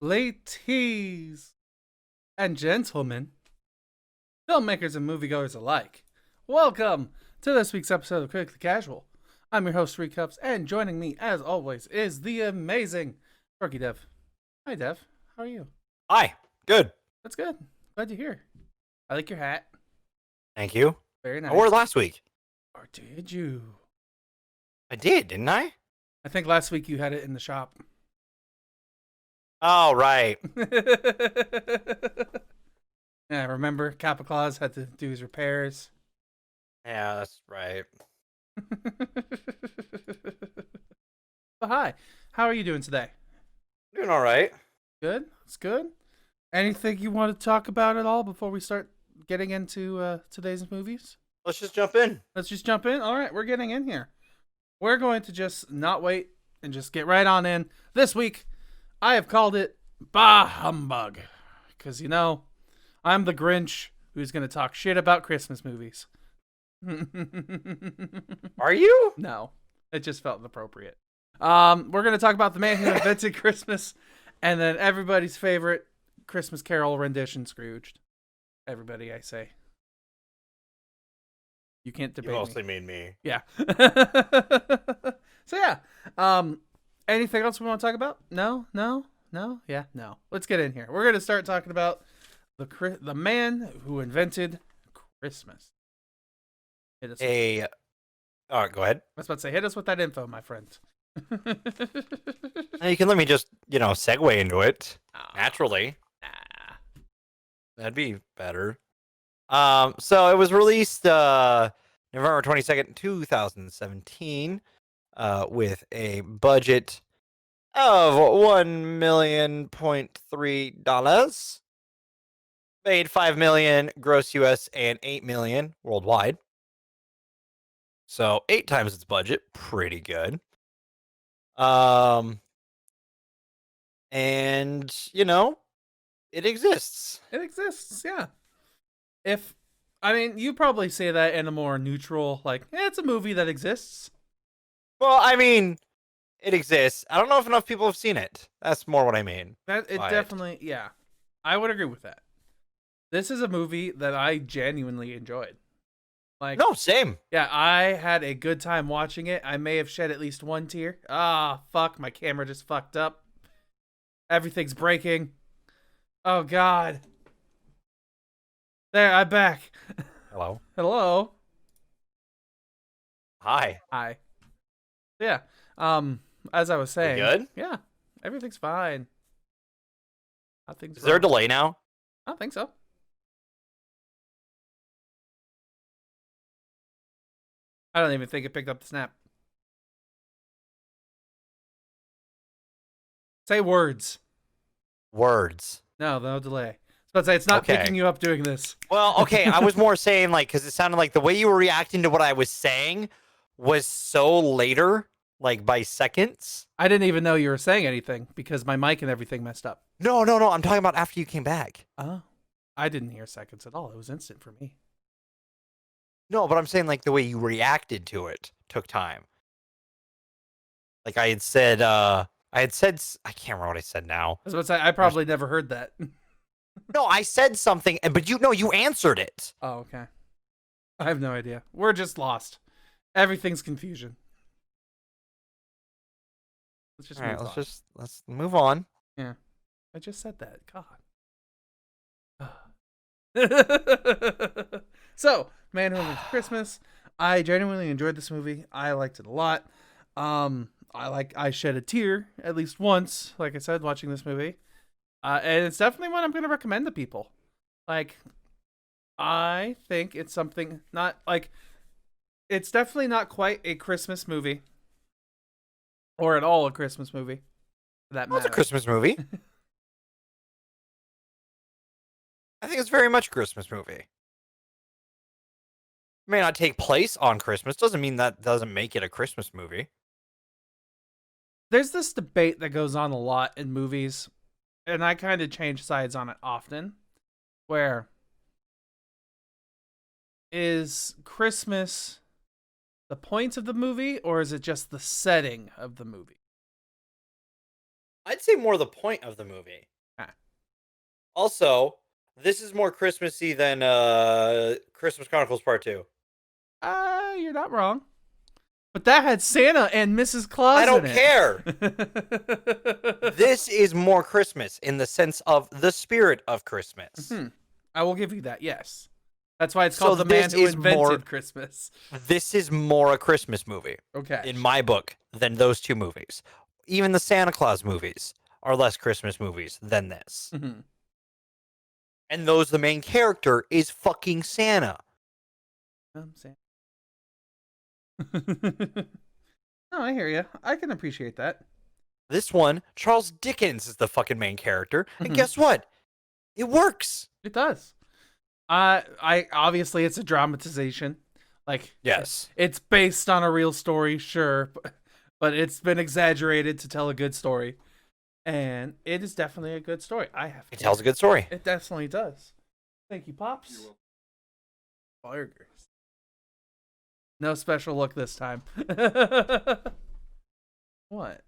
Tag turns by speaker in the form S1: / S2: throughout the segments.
S1: Ladies and gentlemen, filmmakers and moviegoers alike, welcome to this week's episode of Critically Casual. I'm your host, Three Cups, and joining me, as always, is the amazing Dorky Dev. Hi, Dev. How are you?
S2: Hi. Good.
S1: That's good. Glad you're here. I like your hat.
S2: Thank you.
S1: Very nice.
S2: I wore it last week.
S1: Or did you?
S2: I did, didn't I?
S1: I think last week you had it in the shop.
S2: Oh, right.
S1: Yeah, remember? Kappa Claus had to do his repairs.
S2: Yeah, that's right.
S1: But hi, how are you doing today?
S2: Doing all right.
S1: Good. It's good. Anything you want to talk about at all before we start getting into today's movies?
S2: Let's just jump in.
S1: Let's just jump in. All right, we're getting in here. We're going to just not wait and just get right on in. This week, I have called it Ba-Humbug. Because, I'm the Grinch who's going to talk shit about Christmas movies.
S2: Are you?
S1: No, it just felt appropriate. We're going to talk about the man who invented Christmas and then everybody's favorite Christmas Carol rendition, Scrooged. Everybody, I say. You can't debate
S2: You mostly
S1: me.
S2: mean me.
S1: Yeah. So yeah. Anything else we want to talk about? No. Yeah, no. Let's get in here. We're going to start talking about the man who invented Christmas. Hit us
S2: All right, go ahead.
S1: I was about to say, hit us with that info, my friend.
S2: You can let me just, segue into it naturally. That'd be better. So it was released November 22nd, 2017, with a budget of $1.3 million. Made $5 million gross US and $8 million worldwide. So 8 times its budget, pretty good. And it exists.
S1: It exists, yeah. You probably say that in a more neutral, it's a movie that exists.
S2: Well, it exists. I don't know if enough people have seen it. That's more what I mean.
S1: Definitely, yeah. I would agree with that. This is a movie that I genuinely enjoyed.
S2: No, same.
S1: Yeah, I had a good time watching it. I may have shed at least one tear. Fuck, my camera just fucked up. Everything's breaking. Oh, God. There, I'm back.
S2: Hello.
S1: Hello.
S2: Hi.
S1: Hi. Yeah. As I was saying.
S2: We good?
S1: Yeah. Everything's fine.
S2: Is there a delay now?
S1: I don't think so. I don't even think it picked up the snap. Say words.
S2: Words.
S1: No delay. I was about to say, it's not picking you up doing this.
S2: Well, okay, I was more saying, because it sounded like the way you were reacting to what I was saying was so later, by seconds.
S1: I didn't even know you were saying anything because my mic and everything messed up.
S2: No. I'm talking about after you came back.
S1: Oh. I didn't hear seconds at all. It was instant for me.
S2: No, but I'm saying, the way you reacted to it took time. I had said, I can't remember what I said now.
S1: I was about to say, I probably never heard that.
S2: No, I said something, but you answered it.
S1: Oh, okay. I have no idea. We're just lost. Everything's confusion. Let's just move on.
S2: Let's move on.
S1: Yeah. I just said that. God. So, Man Who Invented Christmas. I genuinely enjoyed this movie. I liked it a lot. I shed a tear at least once, like I said, watching this movie. And it's definitely one I'm going to recommend to people. I think it's something it's definitely not quite a Christmas movie. Or at all a Christmas movie. For that matter.
S2: It's a Christmas movie. I think it's very much a Christmas movie. It may not take place on Christmas. Doesn't mean that doesn't make it a Christmas movie.
S1: There's this debate that goes on a lot in movies, and I kind of change sides on it often, where is Christmas the point of the movie, or is it just the setting of the movie?
S2: I'd say more the point of the movie.
S1: Ah.
S2: Also, this is more Christmassy than Christmas Chronicles Part 2.
S1: You're not wrong. But that had Santa and Mrs. Claus
S2: I
S1: in
S2: don't
S1: it.
S2: care. This is more Christmas in the sense of the spirit of Christmas.
S1: I will give you that, yes. That's why it's called The Man Who Invented Christmas.
S2: This is more a Christmas movie,
S1: Okay.
S2: in my book, than those two movies. Even the Santa Claus movies are less Christmas movies than this.
S1: Mm-hmm.
S2: And the main character is fucking Santa.
S1: I'm saying. No, I hear you. I can appreciate that.
S2: This one, Charles Dickens is the fucking main character, and guess what? It works.
S1: It does. I obviously it's a dramatization. Like,
S2: Yes,
S1: it's based on a real story, sure, but it's been exaggerated to tell a good story, and it is definitely a good story.
S2: it tells a good story.
S1: It definitely does. Thank you, Pops. Burgers. No special look this time. What?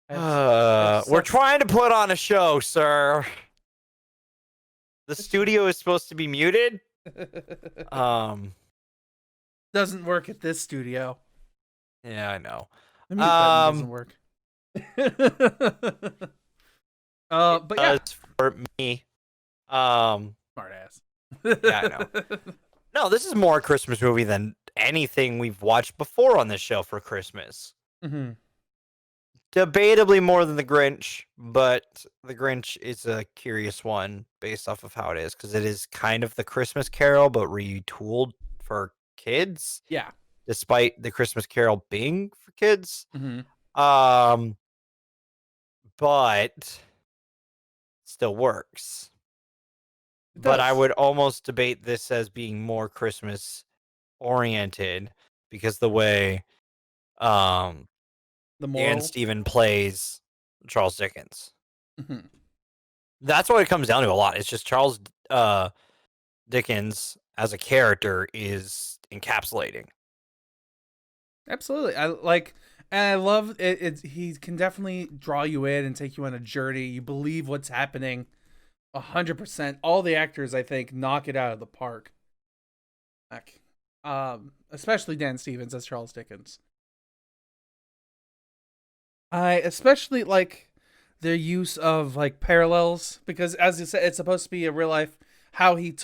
S2: We're trying to put on a show, sir. The studio is supposed to be muted.
S1: Doesn't work at this studio.
S2: Yeah, I know.
S1: The mute button doesn't work. But yeah,
S2: for me.
S1: smart ass.
S2: Yeah, I know. No, this is more a Christmas movie than anything we've watched before on this show for Christmas.
S1: Mm-hmm.
S2: Debatably more than The Grinch, but The Grinch is a curious one based off of how it is, because it is kind of the Christmas Carol, but retooled for kids.
S1: Yeah.
S2: Despite the Christmas Carol being for kids.
S1: Mm-hmm.
S2: But still works. But I would almost debate this as being more Christmas oriented, because the way
S1: the
S2: Dan Stephen plays Charles Dickens. Mm-hmm. That's what it comes down to a lot. It's just Charles Dickens as a character is encapsulating.
S1: Absolutely. I love it. He can definitely draw you in and take you on a journey. You believe what's happening 100%. All the actors, I think, knock it out of the park. Especially Dan Stevens as Charles Dickens. I especially like their use of like parallels, because as you said, it's supposed to be a real life how he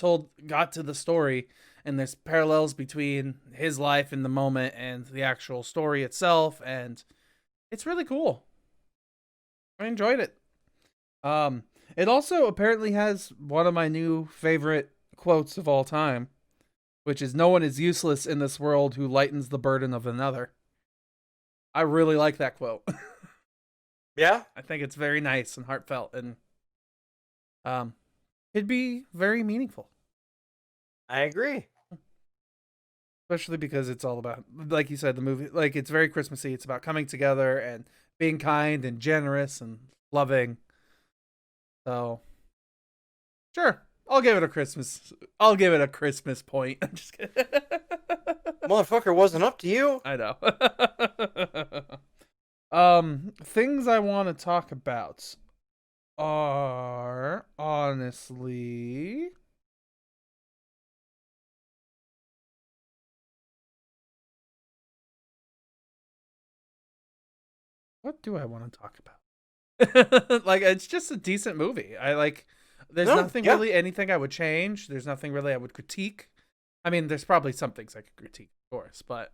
S1: got to the story, and there's parallels between his life in the moment and the actual story itself, and it's really cool. I enjoyed it. It also apparently has one of my new favorite quotes of all time, which is, "No one is useless in this world who lightens the burden of another." I really like that quote.
S2: Yeah,
S1: I think it's very nice and heartfelt, and it'd be very meaningful.
S2: I agree.
S1: Especially because it's all about, like you said, the movie, like, it's very Christmassy. It's about coming together and being kind and generous and loving. So, sure, I'll give it a Christmas point. I'm just kidding.
S2: Motherfucker wasn't up to you.
S1: I know. Things I want to talk about are honestly, what do I want to talk about? Like, it's just a decent movie. There's nothing really, anything I would change. There's nothing really I would critique. I mean, there's probably some things I could critique, of course, but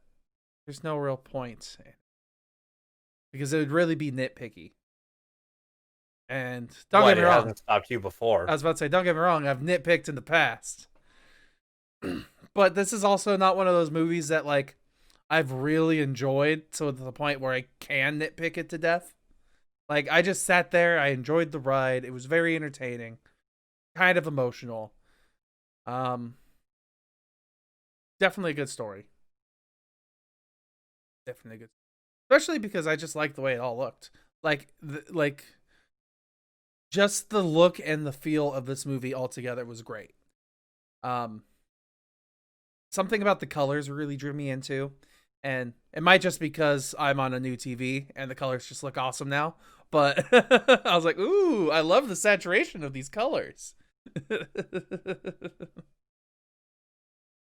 S1: there's no real point, because it would really be nitpicky. And don't get me wrong,
S2: hasn't stopped you before.
S1: I was about to say, don't get me wrong, I've nitpicked in the past. But this is also not one of those movies that, like, I've really enjoyed, so to the point where I can nitpick it to death. Like, I just sat there, I enjoyed the ride, it was very entertaining, kind of emotional. Definitely a good story. Definitely good. Especially because I just liked the way it all looked. Just the look and the feel of this movie altogether was great. Something about the colors really drew me into. And it might just because I'm on a new TV and the colors just look awesome now. But I was like, ooh, I love the saturation of these colors.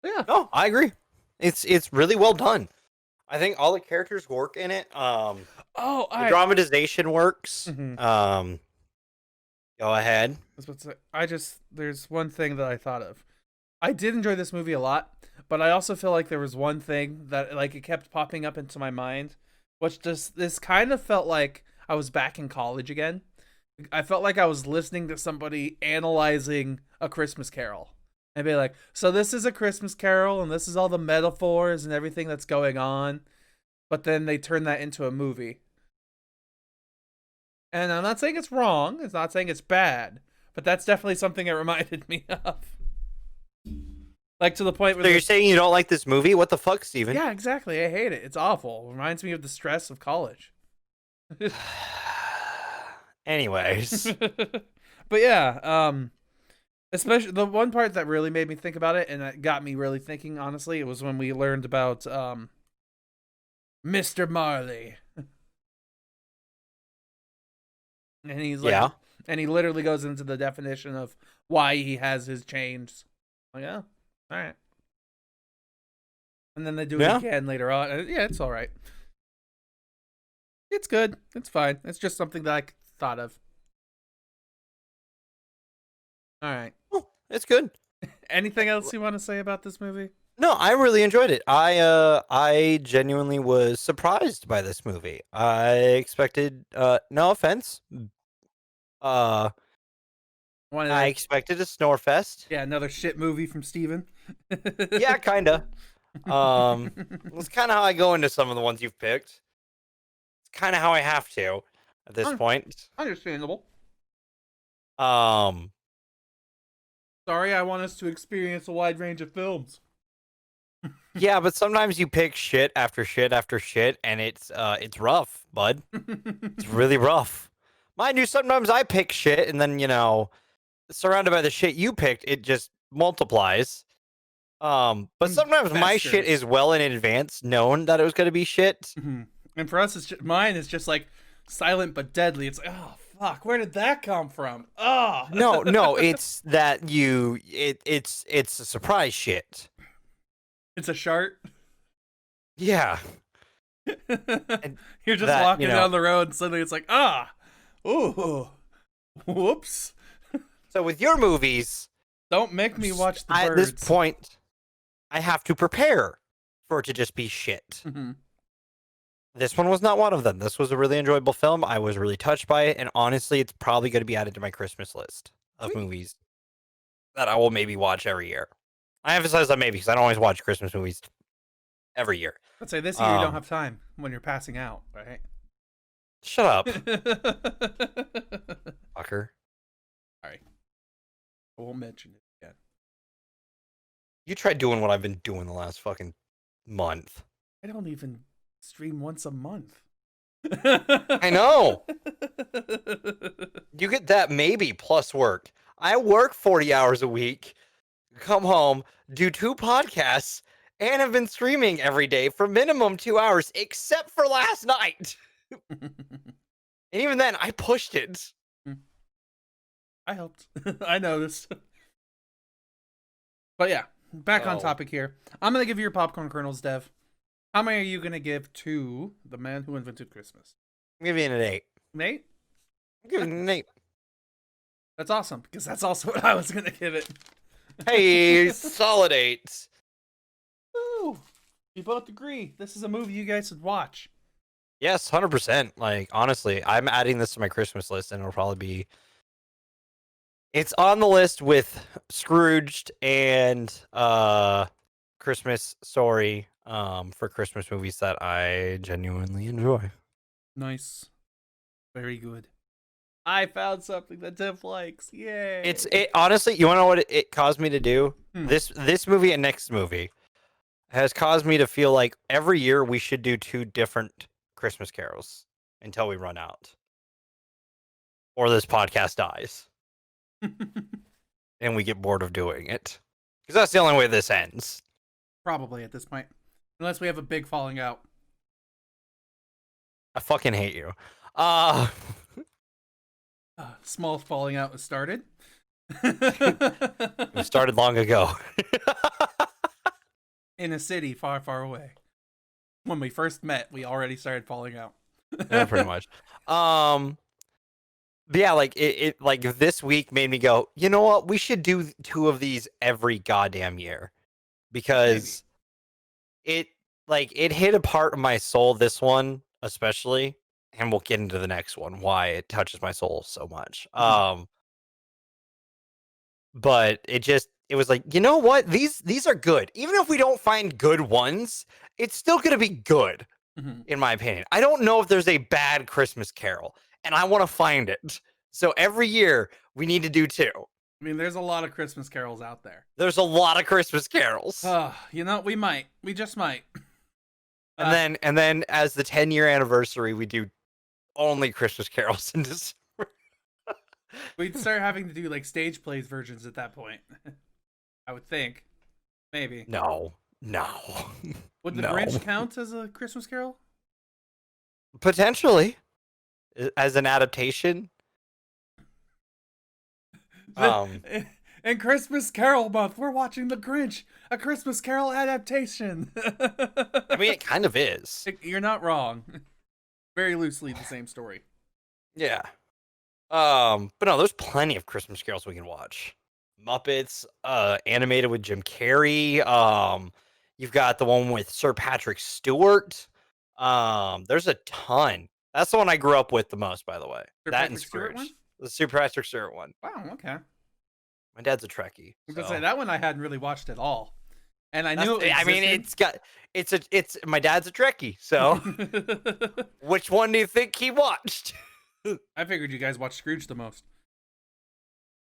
S1: Yeah.
S2: No, I agree. It's really well done. I think all the characters work in it.
S1: Oh,
S2: The dramatization works.
S1: Mhm.
S2: Go ahead.
S1: There's one thing that I thought of. I did enjoy this movie a lot, but I also feel like there was one thing that like it kept popping up into my mind, which just this kind of felt like I was back in college again. I felt like I was listening to somebody analyzing A Christmas Carol. And be like, so this is A Christmas Carol and this is all the metaphors and everything that's going on. But then they turn that into a movie. And I'm not saying it's wrong, it's not saying it's bad, but that's definitely something it reminded me of. Like to the point where
S2: So you're saying you don't like this movie? What the fuck, Steven?
S1: Yeah, exactly. I hate it. It's awful. It reminds me of the stress of college.
S2: Anyways.
S1: But yeah, especially the one part that really made me think about it and that got me really thinking, honestly, it was when we learned about Mr. Marley. And he's like,
S2: Yeah.
S1: and he literally goes into the definition of why he has his chains. Like, yeah, all right. And then they do it again later on. And yeah, it's all right. It's good. It's fine. It's just something that I thought of. All right.
S2: Oh, it's good.
S1: Anything else you want to say about this movie?
S2: No, I really enjoyed it. I genuinely was surprised by this movie. I expected no offense. I expected a snore fest.
S1: Yeah, another shit movie from Steven.
S2: Yeah, kinda. That's kinda how I go into some of the ones you've picked. It's kinda how I have to at this point.
S1: Understandable.
S2: Um
S1: Sorry, I want us to experience a wide range of films.
S2: Yeah, but sometimes you pick shit after shit after shit, and it's rough, bud. It's really rough. Mind you, sometimes I pick shit, and then surrounded by the shit you picked, it just multiplies. But sometimes my shit is well in advance known that it was gonna be shit.
S1: And for us, mine is just like silent but deadly. It's like, oh fuck, where did that come from? Oh
S2: no, it's that it's a surprise shit.
S1: It's a shart.
S2: Yeah.
S1: You're just walking down the road and suddenly it's like, ooh, whoops.
S2: So with your movies,
S1: don't make me watch the birds.
S2: At this point, I have to prepare for it to just be shit. This one was not one of them. This was a really enjoyable film. I was really touched by it, and honestly, it's probably going to be added to my Christmas list of movies that I will maybe watch every year. I emphasize that maybe because I don't always watch Christmas movies every year.
S1: Let's say this year you don't have time when you're passing out, right?
S2: Shut up. Fucker.
S1: Sorry. I won't mention it again.
S2: You tried doing what I've been doing the last fucking month.
S1: I don't even stream once a month.
S2: I know. You get that maybe plus work. I work 40 hours a week, come home, do 2 podcasts, and have been streaming every day for minimum 2 hours, except for last night. And even then, I pushed it.
S1: I helped. I noticed. But yeah, back on topic here. I'm going to give you your popcorn kernels, Dev. How many are you going to give to The Man Who Invented Christmas?
S2: I'm giving it an 8.
S1: An 8?
S2: I'm giving it an 8.
S1: That's awesome, because that's also what I was going to give it.
S2: Hey, solid 8.
S1: Ooh, we both agree. This is a movie you guys should watch.
S2: Yes, 100%. Like, honestly, I'm adding this to my Christmas list, and it'll probably be... It's on the list with Scrooged and Christmas Story for Christmas movies that I genuinely enjoy.
S1: Nice. Very good. I found something that Dev likes. Yay.
S2: It honestly, you want to know what it caused me to do? This movie and next movie has caused me to feel like every year we should do 2 different Christmas carols until we run out. Or this podcast dies. And we get bored of doing it. Because that's the only way this ends.
S1: Probably at this point. Unless we have a big falling out.
S2: I fucking hate you. Uh,
S1: Small falling out was started.
S2: it started long ago.
S1: In a city far, far away. When we first met, we already started falling out.
S2: Yeah, pretty much. But yeah, like it like this week made me go, you know what? We should do 2 of these every goddamn year because it hit a part of my soul, this one especially, and we'll get into the next one why it touches my soul so much. But it was like, you know what? These are good. Even if we don't find good ones, it's still gonna be good, in my opinion. I don't know if there's a bad Christmas Carol, and I want to find it. So every year we need to do 2.
S1: I mean, there's a lot of Christmas carols out there.
S2: There's a lot of Christmas carols.
S1: We might. We just might.
S2: And then as the 10-year anniversary, we do only Christmas carols in December.
S1: We'd start having to do like stage plays versions at that point. I would think. Maybe.
S2: No.
S1: Would the Grinch count as a Christmas carol?
S2: Potentially. As an adaptation.
S1: In Christmas Carol month, we're watching The Grinch, a Christmas Carol adaptation.
S2: I mean, it kind of is.
S1: You're not wrong. Very loosely the same story.
S2: Yeah. But no, there's plenty of Christmas carols we can watch. Muppets, animated with Jim Carrey. You've got the one with Sir Patrick Stewart. There's a ton. That's the one I grew up with the most, by the way.
S1: Sir
S2: that
S1: Patrick
S2: and
S1: Stewart
S2: Scrooge.
S1: one?
S2: The Sir Patrick Stewart one.
S1: Wow, okay.
S2: My dad's a Trekkie.
S1: I was gonna say that one I hadn't really watched at all. And I knew
S2: I mean, it's my dad's a Trekkie, so which one do you think he watched?
S1: I figured you guys watched Scrooge the most.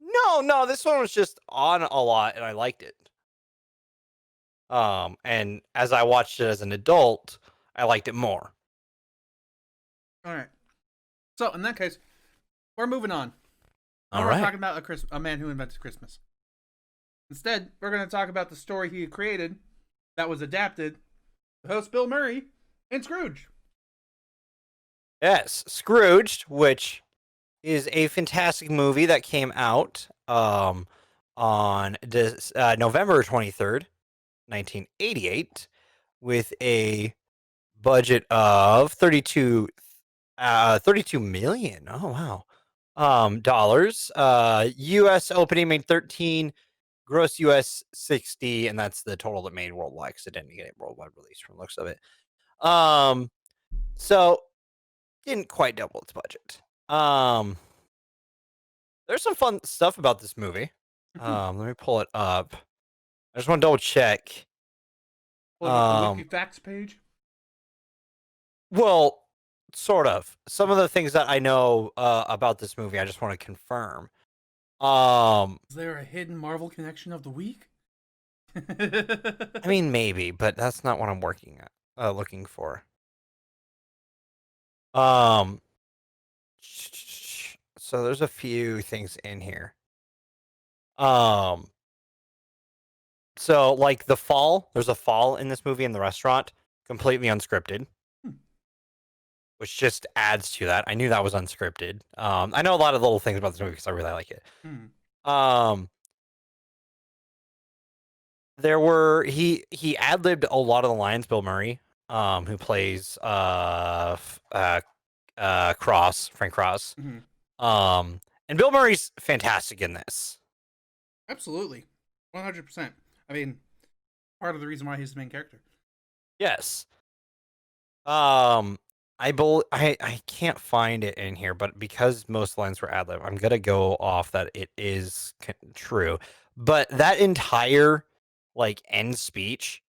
S2: No, this one was just on a lot and I liked it. And as I watched it as an adult, I liked it more.
S1: All right. So in that case, we're moving on.
S2: All
S1: We're
S2: right.
S1: not talking about a man who invented Christmas. Instead, we're going to talk about the story he created that was adapted. The host Bill Murray in Scrooge.
S2: Yes, Scrooged, which is a fantastic movie that came out on November 23rd, 1988, with a budget of 32 million. Oh wow. Dollars. US opening made 13, gross US 60, and that's the total that made worldwide because it didn't get a worldwide release from the looks of it. So didn't quite double its budget. There's some fun stuff about this movie. Let me pull it up. I just want to double check.
S1: Pull up the Wiki Facts page.
S2: Well, sort of. Some of the things that I know about this movie, I just want to confirm.
S1: Is there a hidden Marvel connection of the week?
S2: I mean, maybe, but that's not what I'm looking for. So there's a few things in here. So like there's a fall in this movie in the restaurant, completely unscripted. Which just adds to that. I knew that was unscripted. I know a lot of little things about this movie because I really like it. There were he ad-libbed a lot of the lines, Bill Murray, who plays Frank Cross. And Bill Murray's fantastic in this.
S1: Absolutely. 100%. I mean, part of the reason why he's the main character.
S2: Yes. I can't find it in here, but because most lines were ad-lib, I'm gonna go off that it is true. But that entire end speech,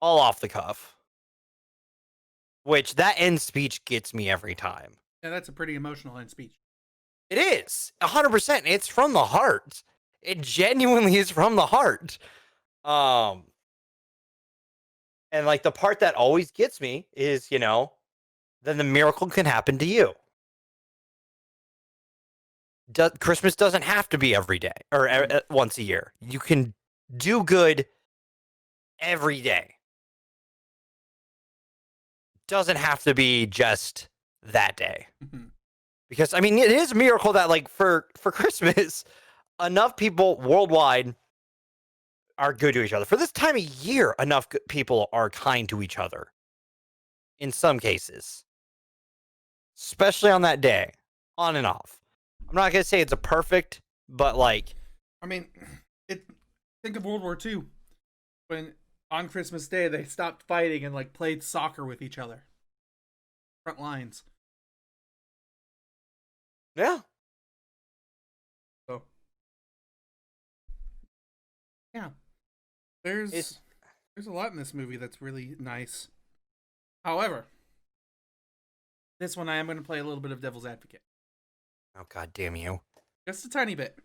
S2: all off the cuff. Which that end speech gets me every time.
S1: Yeah, that's a pretty emotional end speech.
S2: It is 100%. It's from the heart. It genuinely is from the heart. And the part that always gets me is, then the miracle can happen to you. Christmas doesn't have to be every day or once a year. You can do good every day. doesn't have to be just that day.
S1: Mhm.
S2: Because I mean, it is a miracle that like for Christmas, enough people worldwide are good to each other. For this time of year, enough people are kind to each other. In some cases, especially on that day, on and off. I'm not gonna say it's a perfect, but like,
S1: I mean, it. Think of World War II when on Christmas Day they stopped fighting and like played soccer with each other. Front lines.
S2: yeah,
S1: So yeah, there's
S2: it's
S1: there's a lot in this movie that's really nice. However, this one I am going to play a little bit of devil's advocate,
S2: oh god damn you.
S1: just a tiny bit.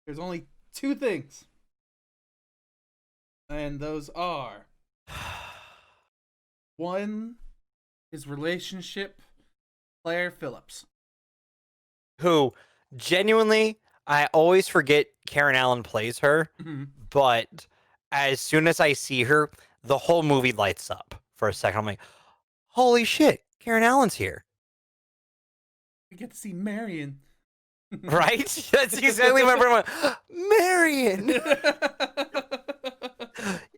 S1: There's only two things, and those are one, his relationship, Claire Phillips.
S2: Who genuinely, I always forget Karen Allen plays her,
S1: Mhm.
S2: but as soon as I see her, the whole movie lights up for a second. I'm like, holy shit, Karen Allen's here.
S1: We get to see Marion.
S2: Right? That's exactly what everyone went, Marion.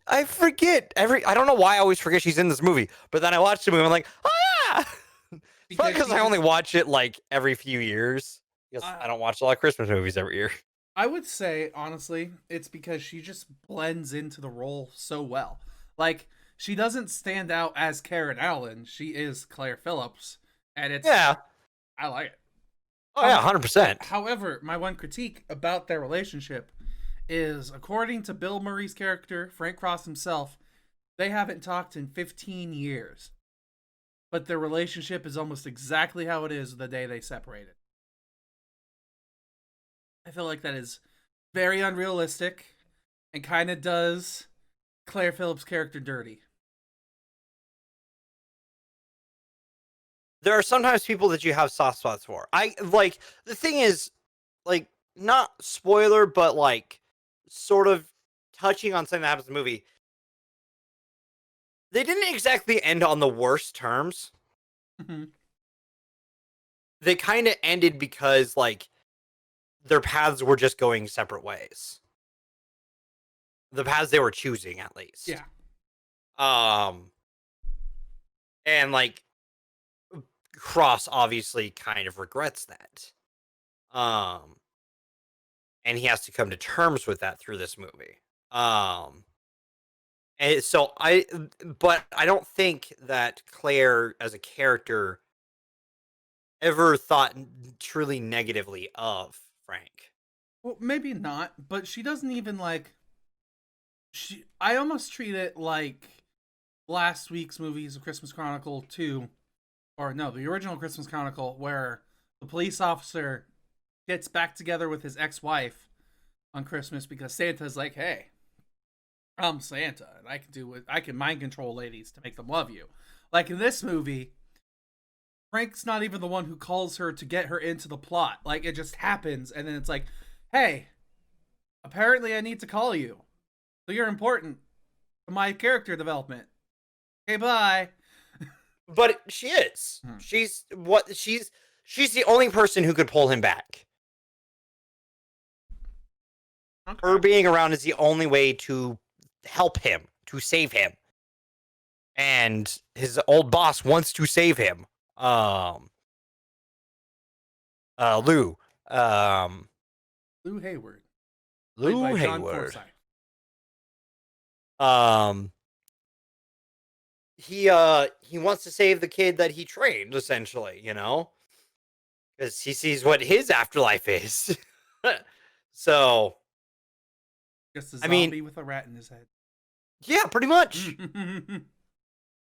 S2: I forget I don't know why I always forget she's in this movie, but then I watch the movie and I'm like, oh yeah. It's probably because I only watch it like every few years. Because I don't watch a lot of Christmas movies every year.
S1: I would say, honestly, it's because she just blends into the role so well. Like, she doesn't stand out as Karen Allen. She is Claire Phillips. And it's,
S2: Yeah.
S1: I like it.
S2: Oh yeah, 100%.
S1: However, my one critique about their relationship is, according to Bill Murray's character, Frank Cross himself, they haven't talked in 15 years. But their relationship is almost exactly how it is the day they separated. I feel like that is very unrealistic and kind of does Claire Phillips' character dirty.
S2: There are sometimes people that you have soft spots for. I like the thing is, like, not spoiler, but like sort of touching on something that happens in the movie. They didn't exactly end on the worst terms.
S1: Mhm.
S2: They kind of ended because like their paths were just going separate ways. The paths they were choosing, at least.
S1: Yeah.
S2: And like Cross obviously kind of regrets that. Um, and he has to come to terms with that through this movie. And so but I don't think that Claire as a character ever thought truly negatively of Frank.
S1: Well, maybe not, but she doesn't even like. I almost treat it like last week's movies, of Christmas Chronicle 2, or no, the original Christmas Chronicle, where the police officer gets back together with his ex-wife on Christmas because Santa's like, "Hey, I'm Santa, and I can I can mind control ladies to make them love you." Like in this movie, Frank's not even the one who calls her to get her into the plot. Like it just happens, and then it's like, "Hey, apparently I need to call you, so you're important to my character development. Okay, bye."
S2: But she is.
S1: Hmm.
S2: She's the only person who could pull him back.
S1: Okay.
S2: Her being around is the only way to help him, to save him. And his old boss wants to save him. Lou.
S1: Lou Hayward, played
S2: Lou
S1: by John
S2: Hayward.
S1: Forsythe.
S2: He wants to save the kid that he trained, essentially, because he sees what his afterlife is. So,
S1: Just a
S2: I mean,
S1: zombie with a rat in his head.
S2: yeah, pretty much.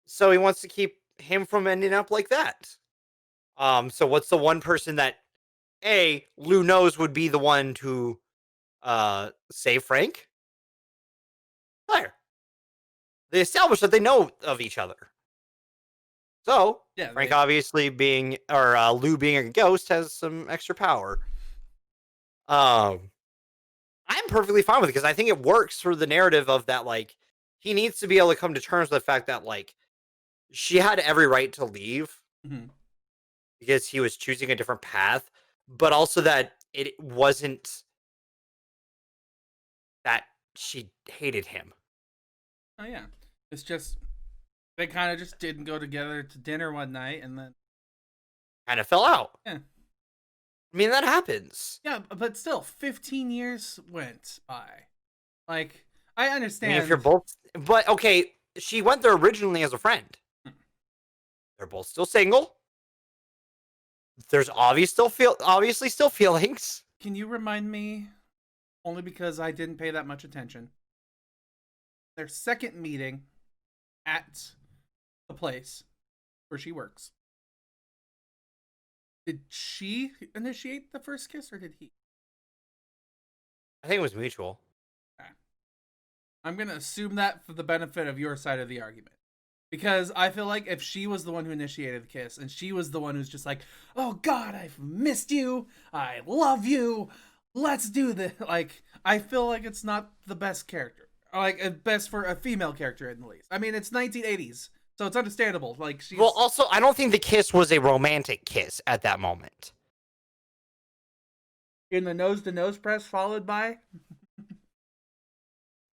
S2: So he wants to keep him from ending up like that. So what's the one person that Lou knows would be the one to save Frank? Claire. They established that they know of each other. So
S1: Yeah,
S2: Frank obviously being, or Lou being a ghost has some extra power. I'm perfectly fine with it because I think it works for the narrative of that, like, he needs to be able to come to terms with the fact that, like, she had every right to leave
S1: Mhm.
S2: because he was choosing a different path, but also that it wasn't that she hated him.
S1: Oh yeah, it's just they kind of just didn't go together to dinner one night, and then
S2: Kind of fell out.
S1: yeah,
S2: I mean, that happens.
S1: yeah. But still, 15 years went by. Like I
S2: I mean, if you're
S1: understand.
S2: both, but okay, she went there originally as a friend. They're both still single. There's obviously still feelings.
S1: Can you remind me? Only because I didn't pay that much attention. Their second meeting at the place where she works. Did she initiate the first kiss or did he?
S2: I think it was mutual.
S1: Okay. I'm going to assume that for the benefit of your side of the argument. Because I feel like if she was the one who initiated the kiss and she was the one who's just like, oh God, I've missed you. I love you. Let's do this. Like, I feel like it's not the best character. Like, best for a female character, at least. I mean, it's 1980s, so it's understandable. Like, she's.
S2: Well, also, I don't think the kiss was a romantic kiss at that moment.
S1: In the nose to nose press, followed by.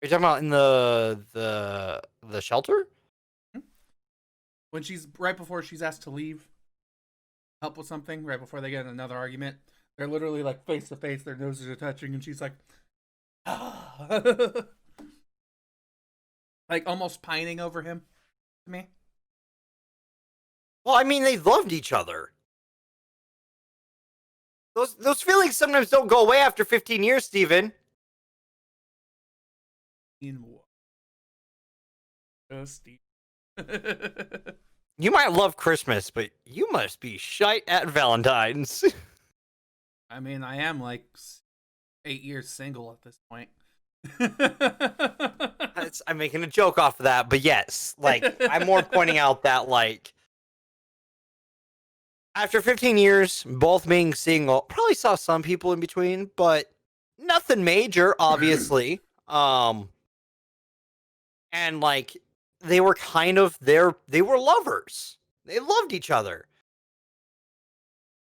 S2: You're talking about in the shelter?
S1: When she's right before she's asked to leave, help with something, right before they get in another argument. They're literally like face to face, their noses are touching, and she's like, like almost pining over him to me.
S2: Well, I mean, they loved each other. Those feelings sometimes don't go away after 15 years, Steven.
S1: In what? Steve.
S2: You might love Christmas, but you must be shite at Valentine's.
S1: I mean, I am like 8 years single at this point.
S2: I'm making a joke off of that, but yes, like, I'm more pointing out that, like, after 15 years, both being single, probably saw some people in between, but nothing major, obviously. And like, they were kind of they were lovers. They loved each other.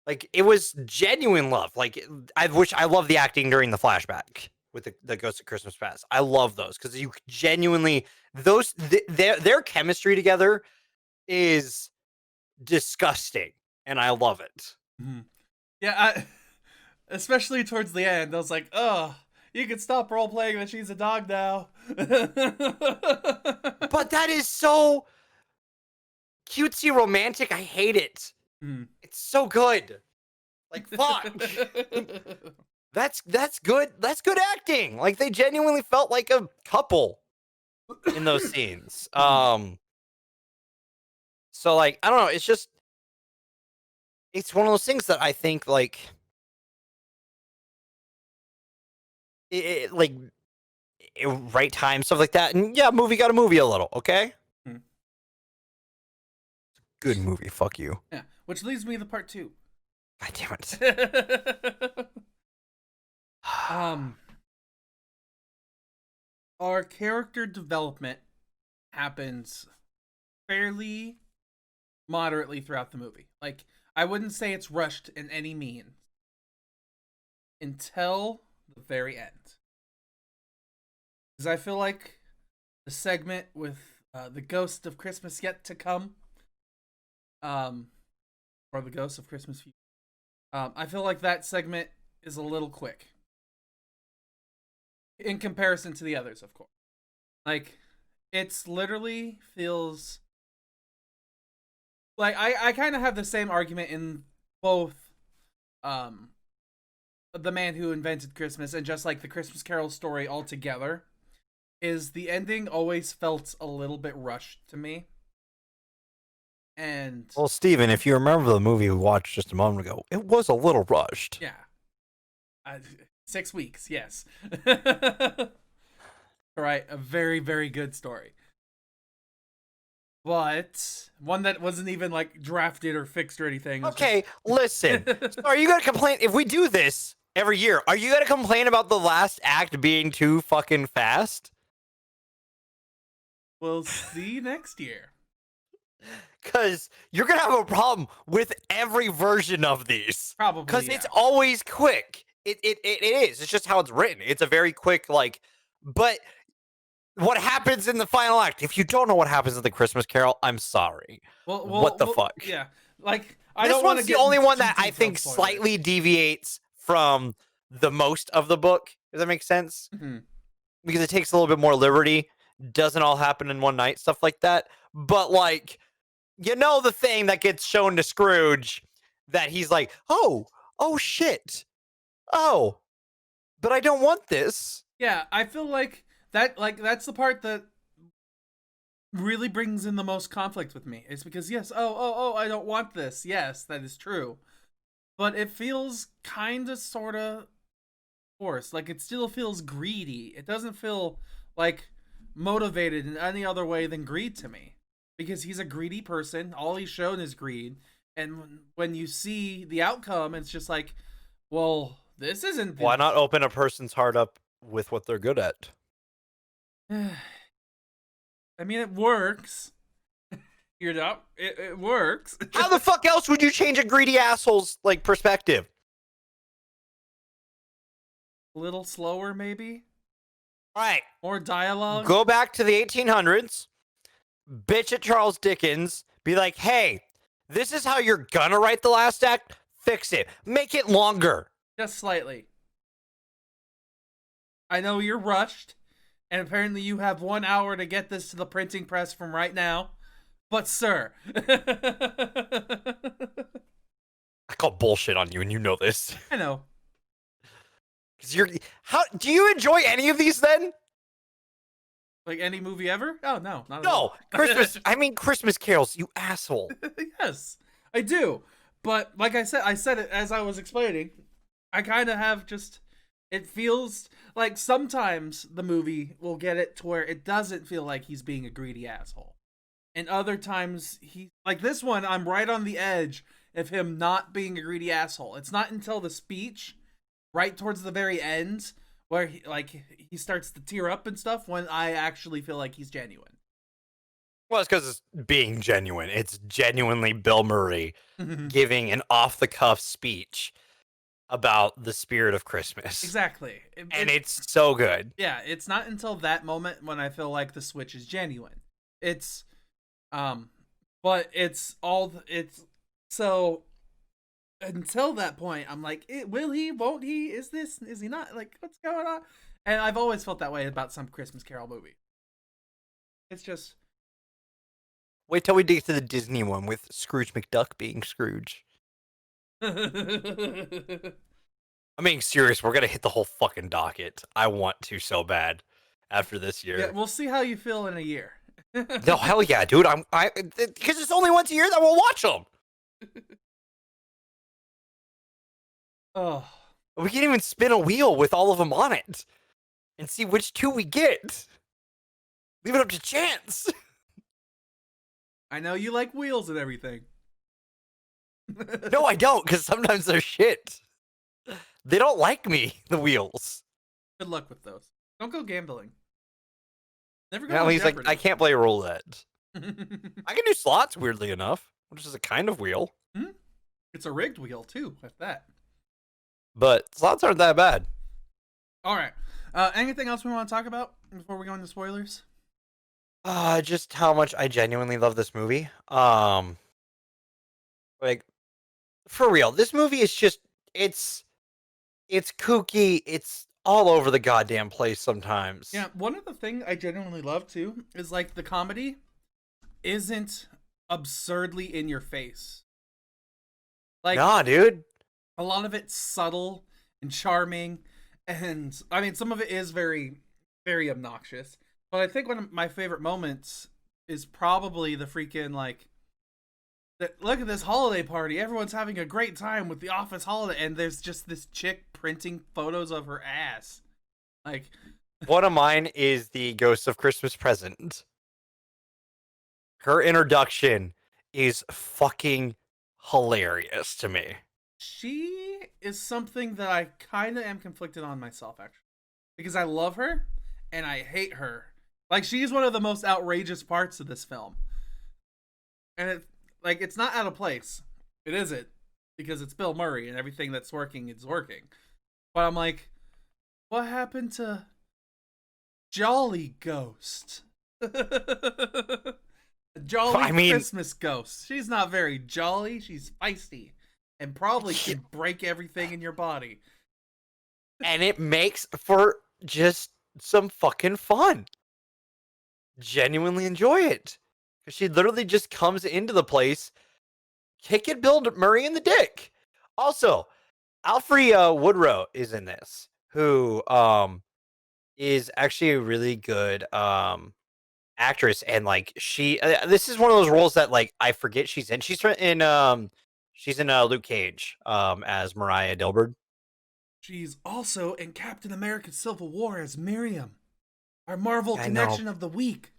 S2: Like, it was genuine love. Like, I love the acting during the flashback with the Ghost of Christmas Past. I love those because you genuinely their chemistry together is disgusting, and I love it.
S1: Mhm. Yeah, especially towards the end, I was like, "Oh, you can stop role playing that she's a dog now."
S2: But that is so cutesy romantic. I hate it.
S1: Mm.
S2: It's so good. Like, fuck. That's good. That's good acting. Like, they genuinely felt like a couple in those scenes. So like, I don't know, it's one of those things that I think, like, like, right time, stuff like that. And yeah, movie got a movie a little, okay?
S1: Mm.
S2: Good movie, fuck you.
S1: Yeah, which leads me to part 2.
S2: God damn it.
S1: um, our character development happens fairly moderately throughout the movie. Like, I wouldn't say it's rushed in any means until the very end. Because I feel like the segment with the Ghost of Christmas Yet to Come, or the Ghost of Christmas Future, I feel like that segment is a little quick in comparison to the others, of course. Like, it's literally feels like I kind of have the same argument in both The Man Who Invented Christmas and just like the Christmas Carol story altogether. Is the ending always felt a little bit rushed to me. And
S2: Well, Steven, if you remember the movie we watched just a moment ago, it was a little rushed.
S1: yeah, 6 weeks, yes. All right, a very, very good story. But one that wasn't even like drafted or fixed or anything.
S2: Okay, listen. So are you gonna complain if we do this every year? Are you gonna complain about the last act being too fucking fast?
S1: We'll see next year.
S2: because you're gonna have a problem with every version of these.
S1: Probably,
S2: Because
S1: yeah.
S2: it's always quick. It is. It's just how it's written. It's a very quick, like, but what happens in the final act? If you don't know what happens in the Christmas Carol, I'm sorry. What the fuck?
S1: Yeah. Like, I
S2: This
S1: don't want to
S2: one's the
S1: get
S2: only one
S1: too
S2: that I
S1: detailed
S2: think
S1: spoilers.
S2: slightly deviates from the most of the book. Does that make sense?
S1: Mhm.
S2: Because it takes a little bit more liberty. Doesn't all happen in one night, stuff like that. But like, you know, the thing that gets shown to Scrooge that he's like, oh shit. Oh, but I don't want this.
S1: Yeah, I feel like that's the part that really brings in the most conflict with me. It's because yes, I don't want this. Yes, that is true. But it feels kind of sort of forced. Like it still feels greedy. It doesn't feel like motivated in any other way than greed to me. Because he's a greedy person. All he's shown is greed. And when you see the outcome, it's just like, well, this isn't
S2: Why not open a person's heart up with what they're good at?
S1: I mean, it works. You're not. It works.
S2: How the fuck else would you change a greedy asshole's like perspective?
S1: A little slower, maybe.
S2: All right,
S1: More dialogue.
S2: go back to the 1800s, bitch at Charles Dickens, be like, hey, this is how you're gonna write the last act. Fix it. Make it longer.
S1: Just slightly. I know you're rushed, and apparently you have 1 hour to get this to the printing press from right now. But sir,
S2: I call bullshit on you, and you know this.
S1: I know.
S2: Cause how do you enjoy any of these then?
S1: Like any movie ever? Oh no, not at
S2: No,
S1: all.
S2: Christmas. I mean Christmas carols, you asshole.
S1: Yes, I do. But like I said it as I was explaining. I kind of have just. It feels like sometimes the movie will get it to where it doesn't feel like he's being a greedy asshole. And other times he like this one, I'm right on the edge of him not being a greedy asshole. It's not until the speech, right towards the very end, where he starts to tear up and stuff when I actually feel like he's genuine.
S2: Well, it's because it's being genuine. It's genuinely Bill Murray giving an off-the-cuff speech about the spirit of Christmas.
S1: Exactly.
S2: And it's so good.
S1: Yeah, it's not until that moment when I feel like the switch is genuine. It's but it's so until that point I'm like, will he, won't he, is he not, like, what's going on? And I've always felt that way about some Christmas Carol movie. It's just
S2: Wait till we dig to the Disney one with Scrooge McDuck being Scrooge. I'm being serious. We're gonna hit the whole fucking docket. I want to so bad after this year.
S1: Yeah, we'll see how you feel in a year.
S2: No, hell yeah, dude. Because it's only once a year that we'll watch them.
S1: Oh,
S2: We can even spin a wheel with all of them on it and see which two we get. Leave it up to chance.
S1: I know you like wheels and everything.
S2: No, I don't, because sometimes they're shit. They don't like me, the wheels.
S1: Good luck with those. Don't go gambling. Never go.
S2: Now
S1: to
S2: he's like,
S1: Jeopardy.
S2: I can't play roulette. I can do slots, weirdly enough, which is a kind of wheel.
S1: It's a rigged wheel too, with that.
S2: But slots aren't that bad.
S1: All right. Anything else we want to talk about before we go into spoilers?
S2: Just how much I genuinely love this movie. Like, for real, this movie is just, it's kooky. It's all over the goddamn place sometimes.
S1: Yeah, one of the things I genuinely love too is like the comedy isn't absurdly in your face. Like,
S2: nah, dude.
S1: a lot of it's subtle and charming, and I mean some of it is very, very obnoxious. But I think one of my favorite moments is probably the freaking like, look at this holiday party. Everyone's having a great time with the office holiday, and there's just this chick printing photos of her ass. Like,
S2: One of mine is the Ghost of Christmas Present. Her introduction is fucking hilarious to me.
S1: she is something that I kind of am conflicted on myself, actually, because I love her and I hate her. Like, she's one of the most outrageous parts of this film, and like it's not out of place. It isn't because it's Bill Murray and everything that's working is working. But I'm like, what happened to Jolly Ghost? A jolly
S2: I mean,
S1: Christmas ghost. She's not very jolly. She's feisty and probably
S2: yeah,
S1: can break everything in your body.
S2: and it makes for just some fucking fun. Genuinely enjoy it. Because she literally just comes into the place, kicking Bill Murray in the dick. Also, Alfre Woodrow is in this, who is actually a really good actress, and like she this is one of those roles that like I forget she's in. She's in Luke Cage as Mariah Dilbert.
S1: She's also in Captain America Civil War as Miriam, our Marvel
S2: I know.
S1: connection of the week.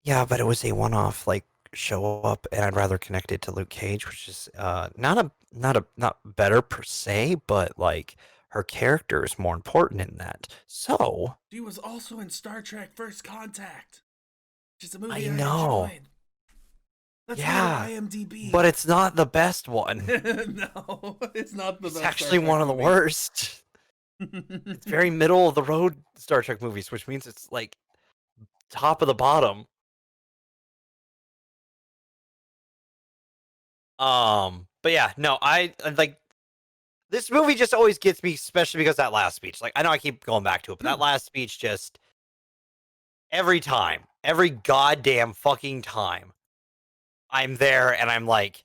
S2: Yeah, but it was a one-off like show up, and I'd rather connect it to Luke Cage, which is not better per se, but like her character is more important in that. So
S1: She was also in Star Trek First Contact, which is a
S2: I
S1: movie I
S2: know,
S1: enjoyed. Let's read her
S2: yeah,
S1: IMDb.
S2: but it's not the best one.
S1: No, it's not the
S2: It's
S1: best Star
S2: actually
S1: Trek
S2: one of the
S1: movie.
S2: worst. It's very middle of the road Star Trek movies, which means it's like top of the bottom. But yeah, no, I like this movie just always gets me, especially because that last speech. Like, I know I keep going back to it, but that
S1: No.
S2: last speech just every time, every goddamn fucking time I'm there and I'm like,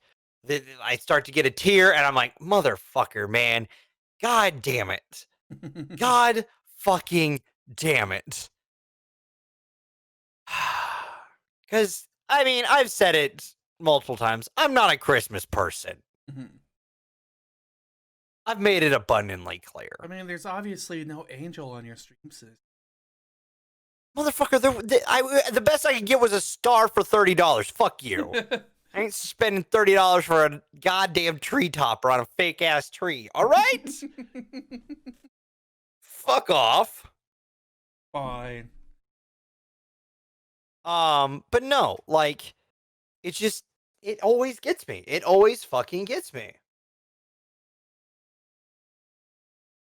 S2: I start to get a tear and I'm like, motherfucker, man. God damn it. God fucking damn it. Because, I mean, I've said it multiple times. I'm not a Christmas person. I've made it abundantly clear.
S1: I mean, there's obviously no angel on your stream, sis.
S2: Motherfucker, the best I could get was a star for $30. Fuck you. I ain't spending $30 for a goddamn tree topper on a fake ass tree. All right? Fuck off.
S1: Fine.
S2: But no, like, it's just, it always gets me. It always fucking gets me.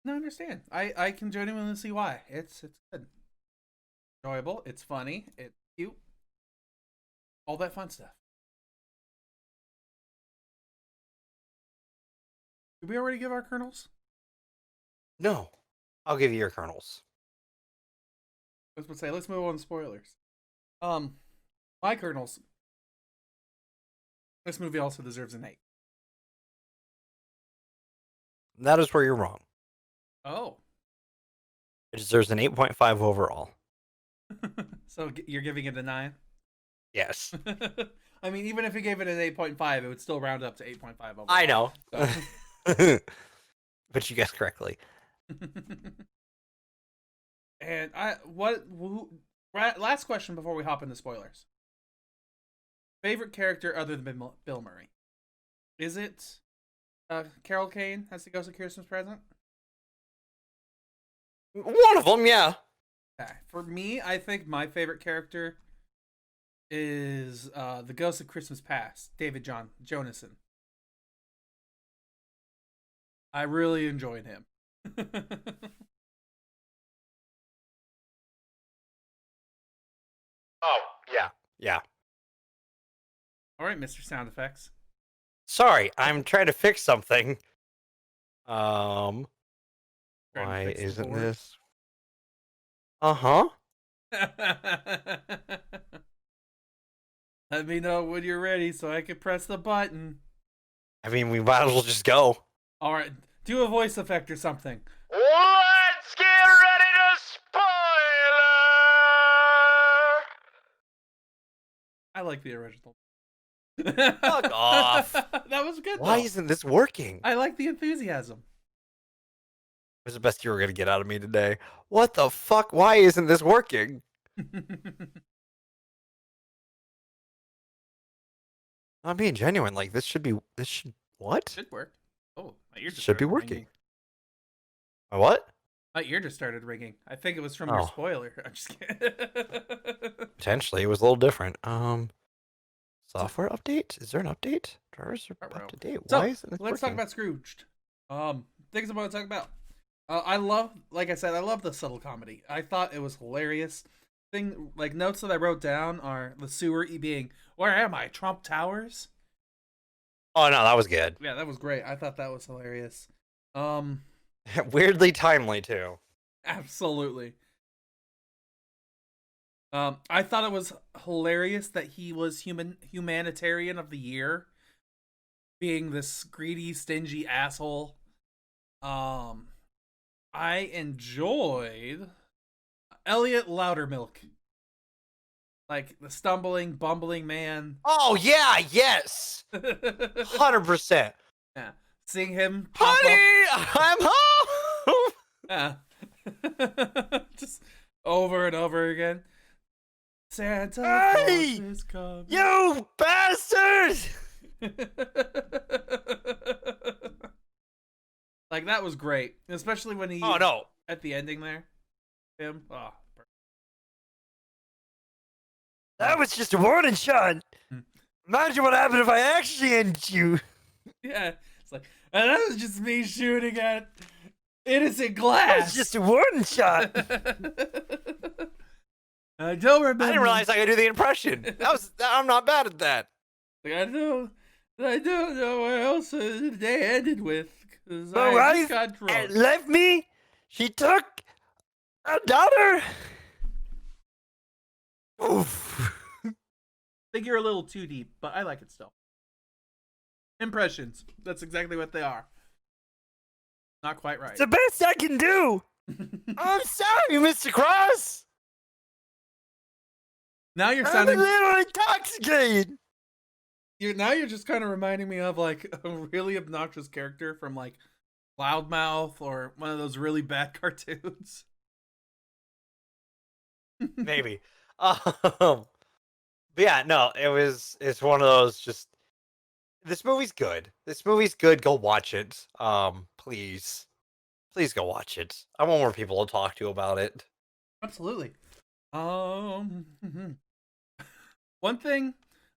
S1: No, I understand. I can genuinely see why. It's good. Enjoyable. It's funny. It's cute. All that fun stuff. Did we already give our kernels?
S2: No. I'll give you your kernels.
S1: I was going to say, let's move on to spoilers. My kernels. This movie also deserves an 8.
S2: That is where you're wrong.
S1: Oh.
S2: It deserves an 8.5 overall.
S1: So you're giving it a 9?
S2: Yes.
S1: I mean, even if you gave it an 8.5, it would still round up to 8.5 overall.
S2: I know.
S1: So.
S2: But you guessed correctly.
S1: And last question before we hop into spoilers. Favorite character other than Bill Murray? Is it Carol Kane as the Ghost of Christmas Present?
S2: One of them, yeah.
S1: Okay. For me, I think my favorite character is the Ghost of Christmas Past, David Jonason. I really enjoyed him.
S2: Oh, yeah. Yeah.
S1: All right, Mr. Sound Effects.
S2: Sorry, I'm trying to fix something.
S1: Trying to
S2: Why
S1: fix the
S2: isn't
S1: board.
S2: this? Uh-huh.
S1: Let me know when you're ready so I can press the button.
S2: I mean, we might as well just go.
S1: All right, do a voice effect or something.
S2: Let's get ready to spoiler!
S1: I like the original.
S2: Fuck off.
S1: That was good,
S2: Why
S1: though.
S2: isn't this working?
S1: I like the enthusiasm.
S2: It was the best you were going to get out of me today. What the fuck? Why isn't this working? I'm being genuine. Like, this should, what?
S1: Should work. Oh, my ear just
S2: Should be
S1: started
S2: working.
S1: ringing.
S2: My what?
S1: My ear just started ringing. I think it was from
S2: Oh.
S1: your spoiler. I'm just kidding.
S2: Potentially. It was a little different. Software update? Is there an update? Drivers are up
S1: Ruh-roh.
S2: to date.
S1: So
S2: Why isn't it
S1: let's talk
S2: working?
S1: about Scrooged. Things I'm going to talk about. I love, like I said, I love the subtle comedy. I thought it was hilarious. Notes that I wrote down are the sewer being, "Where am I? Trump Towers."
S2: Oh no, that was good.
S1: Yeah, that was great. I thought that was hilarious. Um,
S2: Weirdly timely too.
S1: Absolutely. I thought it was hilarious that he was humanitarian of the year, being this greedy, stingy asshole. I enjoyed Elliot Loudermilk, like the stumbling, bumbling man.
S2: Oh yeah, yes,
S1: Yeah,
S2: 100%.
S1: seeing him pop
S2: Honey, I'm home.
S1: up, yeah, just over and over again. Santa
S2: Hey,
S1: Claus is coming.
S2: you bastard!
S1: Like that was great, especially when he
S2: Oh no,
S1: at the ending there. Him, oh,
S2: that was just a warning shot. Imagine what happened if I actually ended you.
S1: yeah. It's like, and that was just me shooting at innocent
S2: That
S1: glass.
S2: was just a warning shot.
S1: I don't remember.
S2: I didn't realize I could do the impression. I'm not bad at that.
S1: Like, I don't know what else the day ended with because
S2: My
S1: I
S2: wife
S1: just got drunk.
S2: left me. She took a daughter. Oof.
S1: I think you're a little too deep, but I like it still. Impressions. That's exactly what they are. Not quite right.
S2: It's the best I can do. I'm sorry, Mr. Cross.
S1: Now you're
S2: I'm a
S1: sounding.
S2: little intoxicated.
S1: Now you're just kind of reminding me of like a really obnoxious character from like Loudmouth or one of those really bad cartoons.
S2: Maybe. But yeah, no, it's one of those just this movie's good. This movie's good. Go watch it. Please. Please go watch it. I want more people to talk to about it.
S1: Absolutely. Mhm. One thing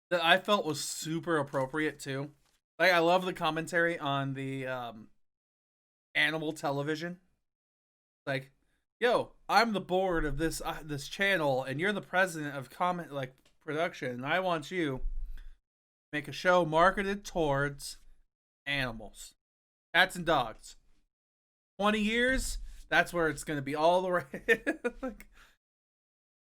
S1: that I felt was super appropriate too. Like I love the commentary on the animal television. Like, yo, I'm the board of this channel, and you're the president of production. And I want you to make a show marketed towards animals, cats and dogs. 20 years, that's where it's gonna be all the right. Like,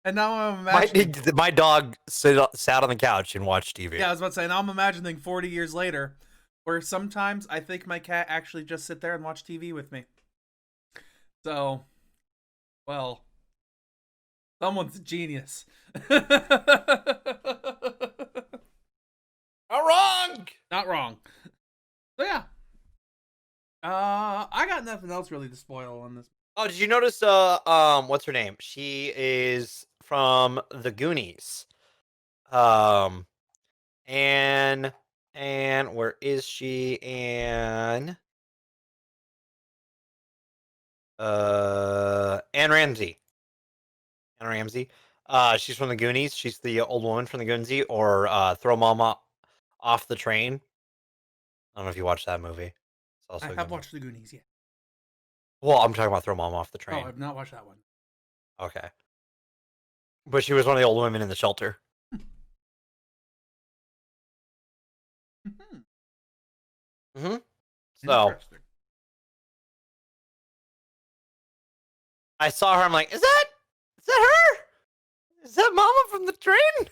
S1: and now I'm imagining.
S2: My dog sat on the couch and watched TV.
S1: Yeah, I was about to say. Now I'm imagining 40 years later, where sometimes I think my cat actually just sit there and watch TV with me. So, well, someone's a genius.
S2: Not wrong.
S1: Not wrong. So yeah. I got nothing else really to spoil on this.
S2: Oh, did you notice? What's her name? She is from the Goonies. Um, and where is she? And Anne Ramsey. Anne Ramsey. She's from the Goonies. She's the old woman from the Goonies, or Throw Mama Off the Train. I don't know if you watched that movie. It's also
S1: I
S2: a good
S1: have
S2: movie.
S1: watched the Goonies, yeah.
S2: Well, I'm talking about Throw Mama Off the
S1: Oh,
S2: Train.
S1: I've not watched that one.
S2: Okay. But she was one of the old women in the shelter.
S1: Mm-hmm.
S2: Mm-hmm. So
S1: Interesting.
S2: I saw her. I'm like, is that her? Is that Mama from the train?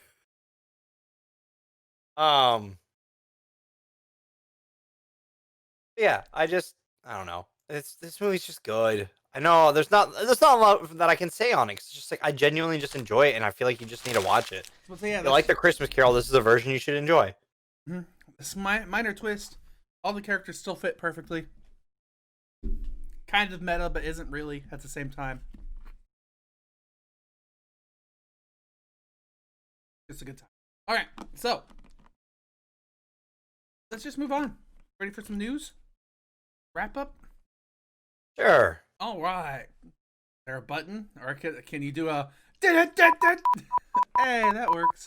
S2: Yeah. I don't know. This movie's just good. I know there's not a lot that I can say on it. 'Cause it's just like I genuinely just enjoy it, and I feel like you just need to watch it.
S1: So yeah,
S2: If you like the Christmas Carol, this is a version you should enjoy.
S1: this minor twist. All the characters still fit perfectly. Kind of meta, but isn't really at the same time. It's a good time. All right, so let's just move on. Ready for some news? Wrap up.
S2: Sure.
S1: All right. Is there a button, or can you do a? Hey, that works.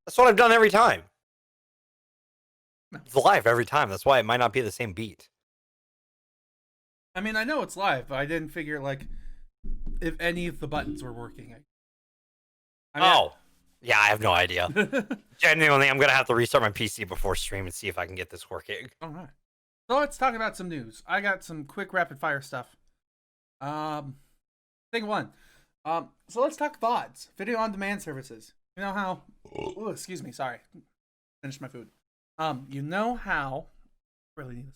S2: That's what I've done every time.
S1: No.
S2: It's live every time. That's why it might not be the same beat.
S1: I mean, I know it's live, but I didn't figure like if any of the buttons were working.
S2: Yeah, I have no idea. Genuinely, I'm gonna have to restart my PC before stream and see if I can get this working.
S1: All right. So let's talk about some news. I got some quick rapid fire stuff. Thing one. So let's talk VODs, video on demand services. You know how? Oh, excuse me. Sorry. Finished my food. You know how? Really need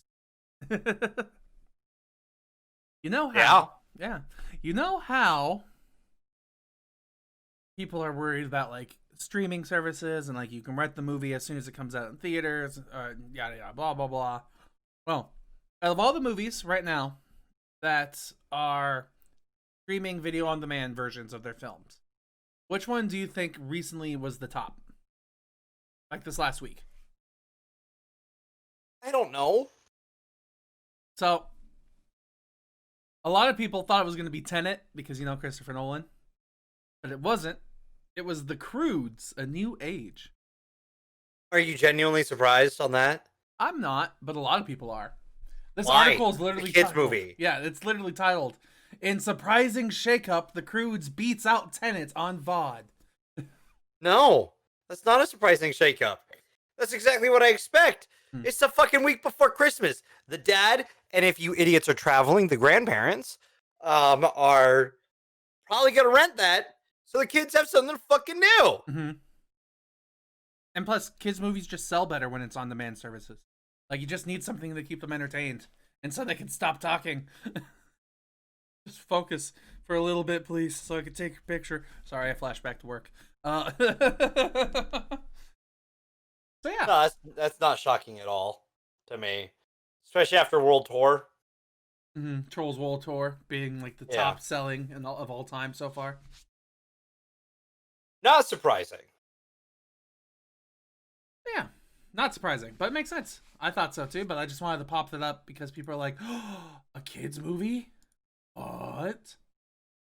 S1: this. You know how? Yeah. You know how people are worried about like streaming services and like you can rent the movie as soon as it comes out in theaters, yada yada, blah blah blah. Well, out of all the movies right now that are streaming video on demand versions of their films, which one do you think recently was the top? Like this last week?
S2: I don't know.
S1: So, a lot of people thought it was going to be Tenet because, you know, Christopher Nolan. But it wasn't. It was The Croods, A New Age.
S2: Are you genuinely surprised on that?
S1: I'm not, but a lot of people are. This
S2: Why?
S1: article is literally
S2: The kids'
S1: titled,
S2: movie.
S1: Yeah, it's literally titled, "In Surprising Shakeup, The Croods Beats Out Tenet on VOD."
S2: No, that's not a surprising shakeup. That's exactly what I expect. It's the fucking week before Christmas. The dad, and if you idiots are traveling, the grandparents, are probably gonna rent that so the kids have something fucking new.
S1: Mm-hmm. And plus, kids' movies just sell better when it's on demand services. Like, you just need something to keep them entertained, and so they can stop talking. Just focus for a little bit, please, so I can take your picture. Sorry, I flashed back to work. So yeah,
S2: No, that's not shocking at all to me, especially after World Tour.
S1: Trolls World Tour being like the top selling of all time so far.
S2: Not surprising.
S1: Yeah, not surprising, but it makes sense. I thought so too, but I just wanted to pop that up because people are like, "Oh, a kids movie? What?"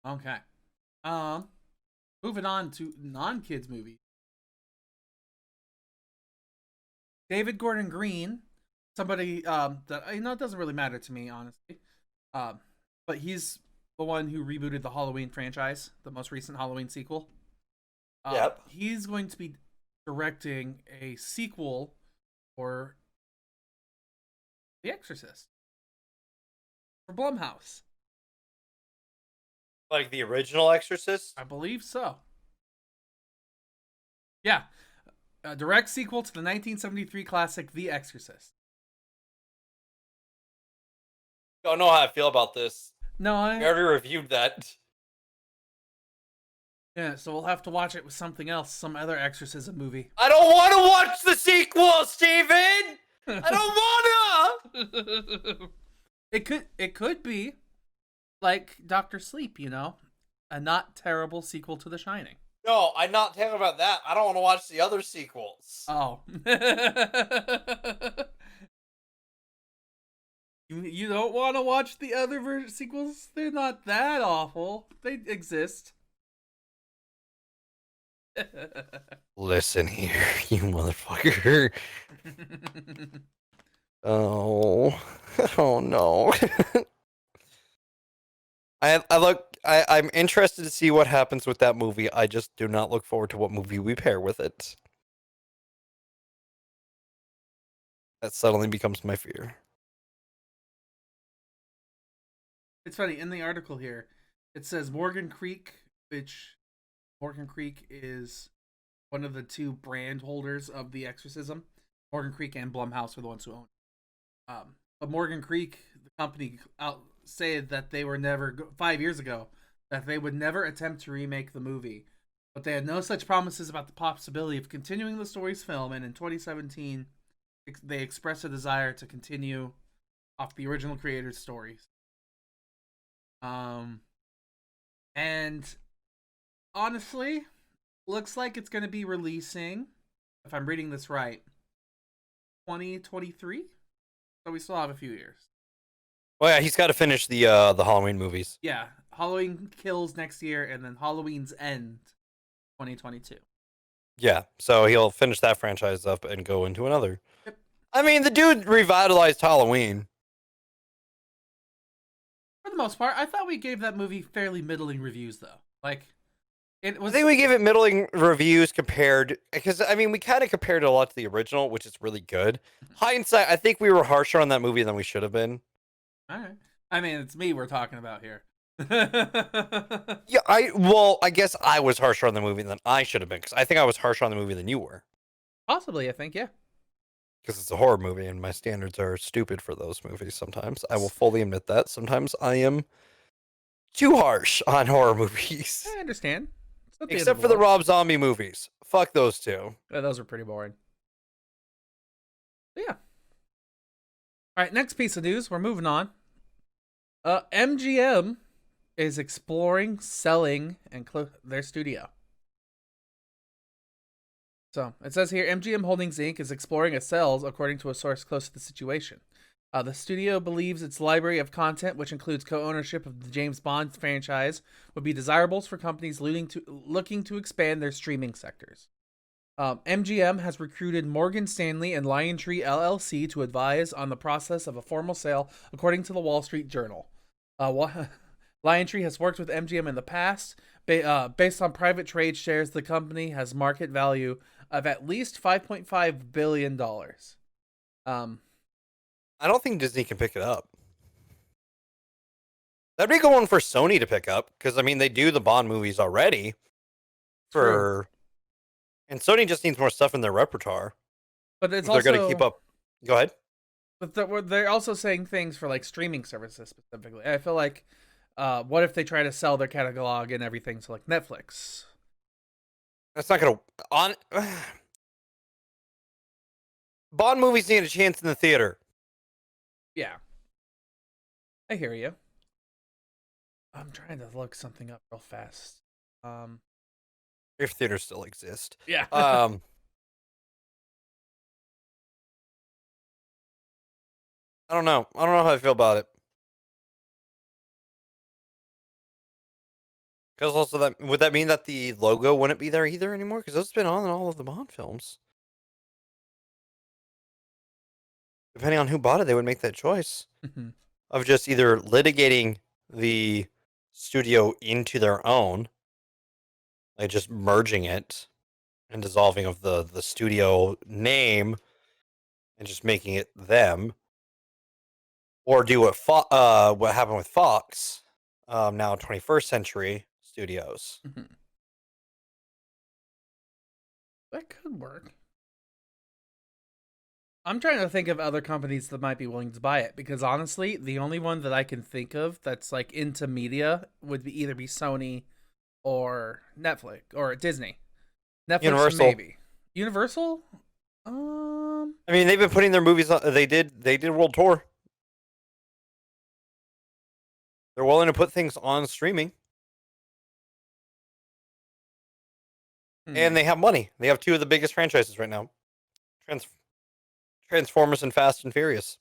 S1: Okay. Moving on to non-kids movies. David Gordon Green, somebody that it doesn't really matter to me, honestly. But he's the one who rebooted the Halloween franchise, the most recent Halloween sequel.
S2: Yep.
S1: He's going to be directing a sequel for The Exorcist for Blumhouse.
S2: Like the original Exorcist?
S1: I believe so. Yeah. A direct sequel to the 1973 classic The Exorcist.
S2: Don't know how I feel about this.
S1: No,
S2: I already reviewed that.
S1: Yeah, so we'll have to watch it with something else, some other exorcism movie.
S2: I don't want to watch the sequel, Steven! I don't wanna!
S1: It could be like Dr. Sleep, you know? A not terrible sequel to The Shining.
S2: No, I'm not talking about that. I don't want to watch the other sequels.
S1: Oh. You don't want to watch the other sequels? They're not that awful. They exist.
S2: Listen here, you motherfucker. Oh no. I'm interested to see what happens with that movie. I just do not look forward to what movie we pair with it. That suddenly becomes my fear.
S1: It's funny, in the article here, it says Morgan Creek, which Morgan Creek is one of the two brand holders of The Exorcism. Morgan Creek and Blumhouse are the ones who own it. But Morgan Creek, the company, said that they were never 5 years ago that they would never attempt to remake the movie, but they had no such promises about the possibility of continuing the story's film. And in 2017, they expressed a desire to continue off the original creator's stories. And honestly, looks like it's going to be releasing, if I'm reading this right, 2023. So we still have a few years.
S2: Oh yeah, he's got to finish the Halloween movies.
S1: Yeah, Halloween Kills next year, and then Halloween's End 2022.
S3: Yeah, so he'll finish that franchise up and go into another.
S1: Yep.
S3: I mean, the dude revitalized Halloween.
S1: For the most part, I thought we gave that movie fairly middling reviews, though. Like, it
S3: I
S1: was.
S3: think we give it middling reviews compared, because I mean, we kind of compared it a lot to the original, which is really good. Hindsight, I think we were harsher on that movie than we should have been.
S1: All right. I mean, it's me we're talking about here.
S3: Yeah, I guess I was harsher on the movie than I should have been, because I think I was harsher on the movie than you were.
S1: Possibly, I think, yeah.
S3: Because it's a horror movie, and my standards are stupid for those movies sometimes. I will fully admit that. Sometimes I am too harsh on horror movies.
S1: I understand. It's not the end
S3: Except
S1: of
S3: for the
S1: world.
S3: Rob Zombie movies. Fuck those two.
S1: Yeah, those were pretty boring. But yeah. All right, next piece of news. We're moving on. MGM is exploring selling and their studio. So it says here, MGM Holdings Inc. is exploring a sales, according to a source close to the situation. The studio believes its library of content, which includes co-ownership of the James Bond franchise, would be desirables for companies looking to expand their streaming sectors. MGM has recruited Morgan Stanley and Liontree LLC to advise on the process of a formal sale, according to the Wall Street Journal. Liontree has worked with MGM in the past. Based on private trade shares, the company has market value of at least $5.5 billion.
S3: I don't think Disney can pick it up. That'd be a good one for Sony to pick up, because I mean they do the Bond movies already. And Sony just needs more stuff in their repertoire.
S1: But it's
S3: they're
S1: also
S3: going to keep up. Go ahead.
S1: But they're also saying things for like streaming services specifically. I feel like, what if they try to sell their catalog and everything to like Netflix?
S3: That's not going to Bond movies need a chance in the theater.
S1: Yeah, I hear you. I'm trying to look something up real fast.
S3: If theaters still exist.
S1: Yeah.
S3: I don't know. I don't know how I feel about it. Because also, that would that mean that the logo wouldn't be there either anymore? Because it's been on in all of the Bond films. Depending on who bought it, they would make that choice of just either litigating the studio into their own, like just merging it and dissolving of the studio name and just making it them, or do what happened with Fox, now 21st Century Studios.
S1: That could work. I'm trying to think of other companies that might be willing to buy it, because honestly, the only one that I can think of that's like into media would either be Sony or Netflix or Disney. Netflix,
S3: Universal.
S1: maybe. Universal.
S3: I mean, they've been putting their movies on. They did World Tour. They're willing to put things on streaming. And they have money. They have two of the biggest franchises right now. Transformers and Fast and Furious.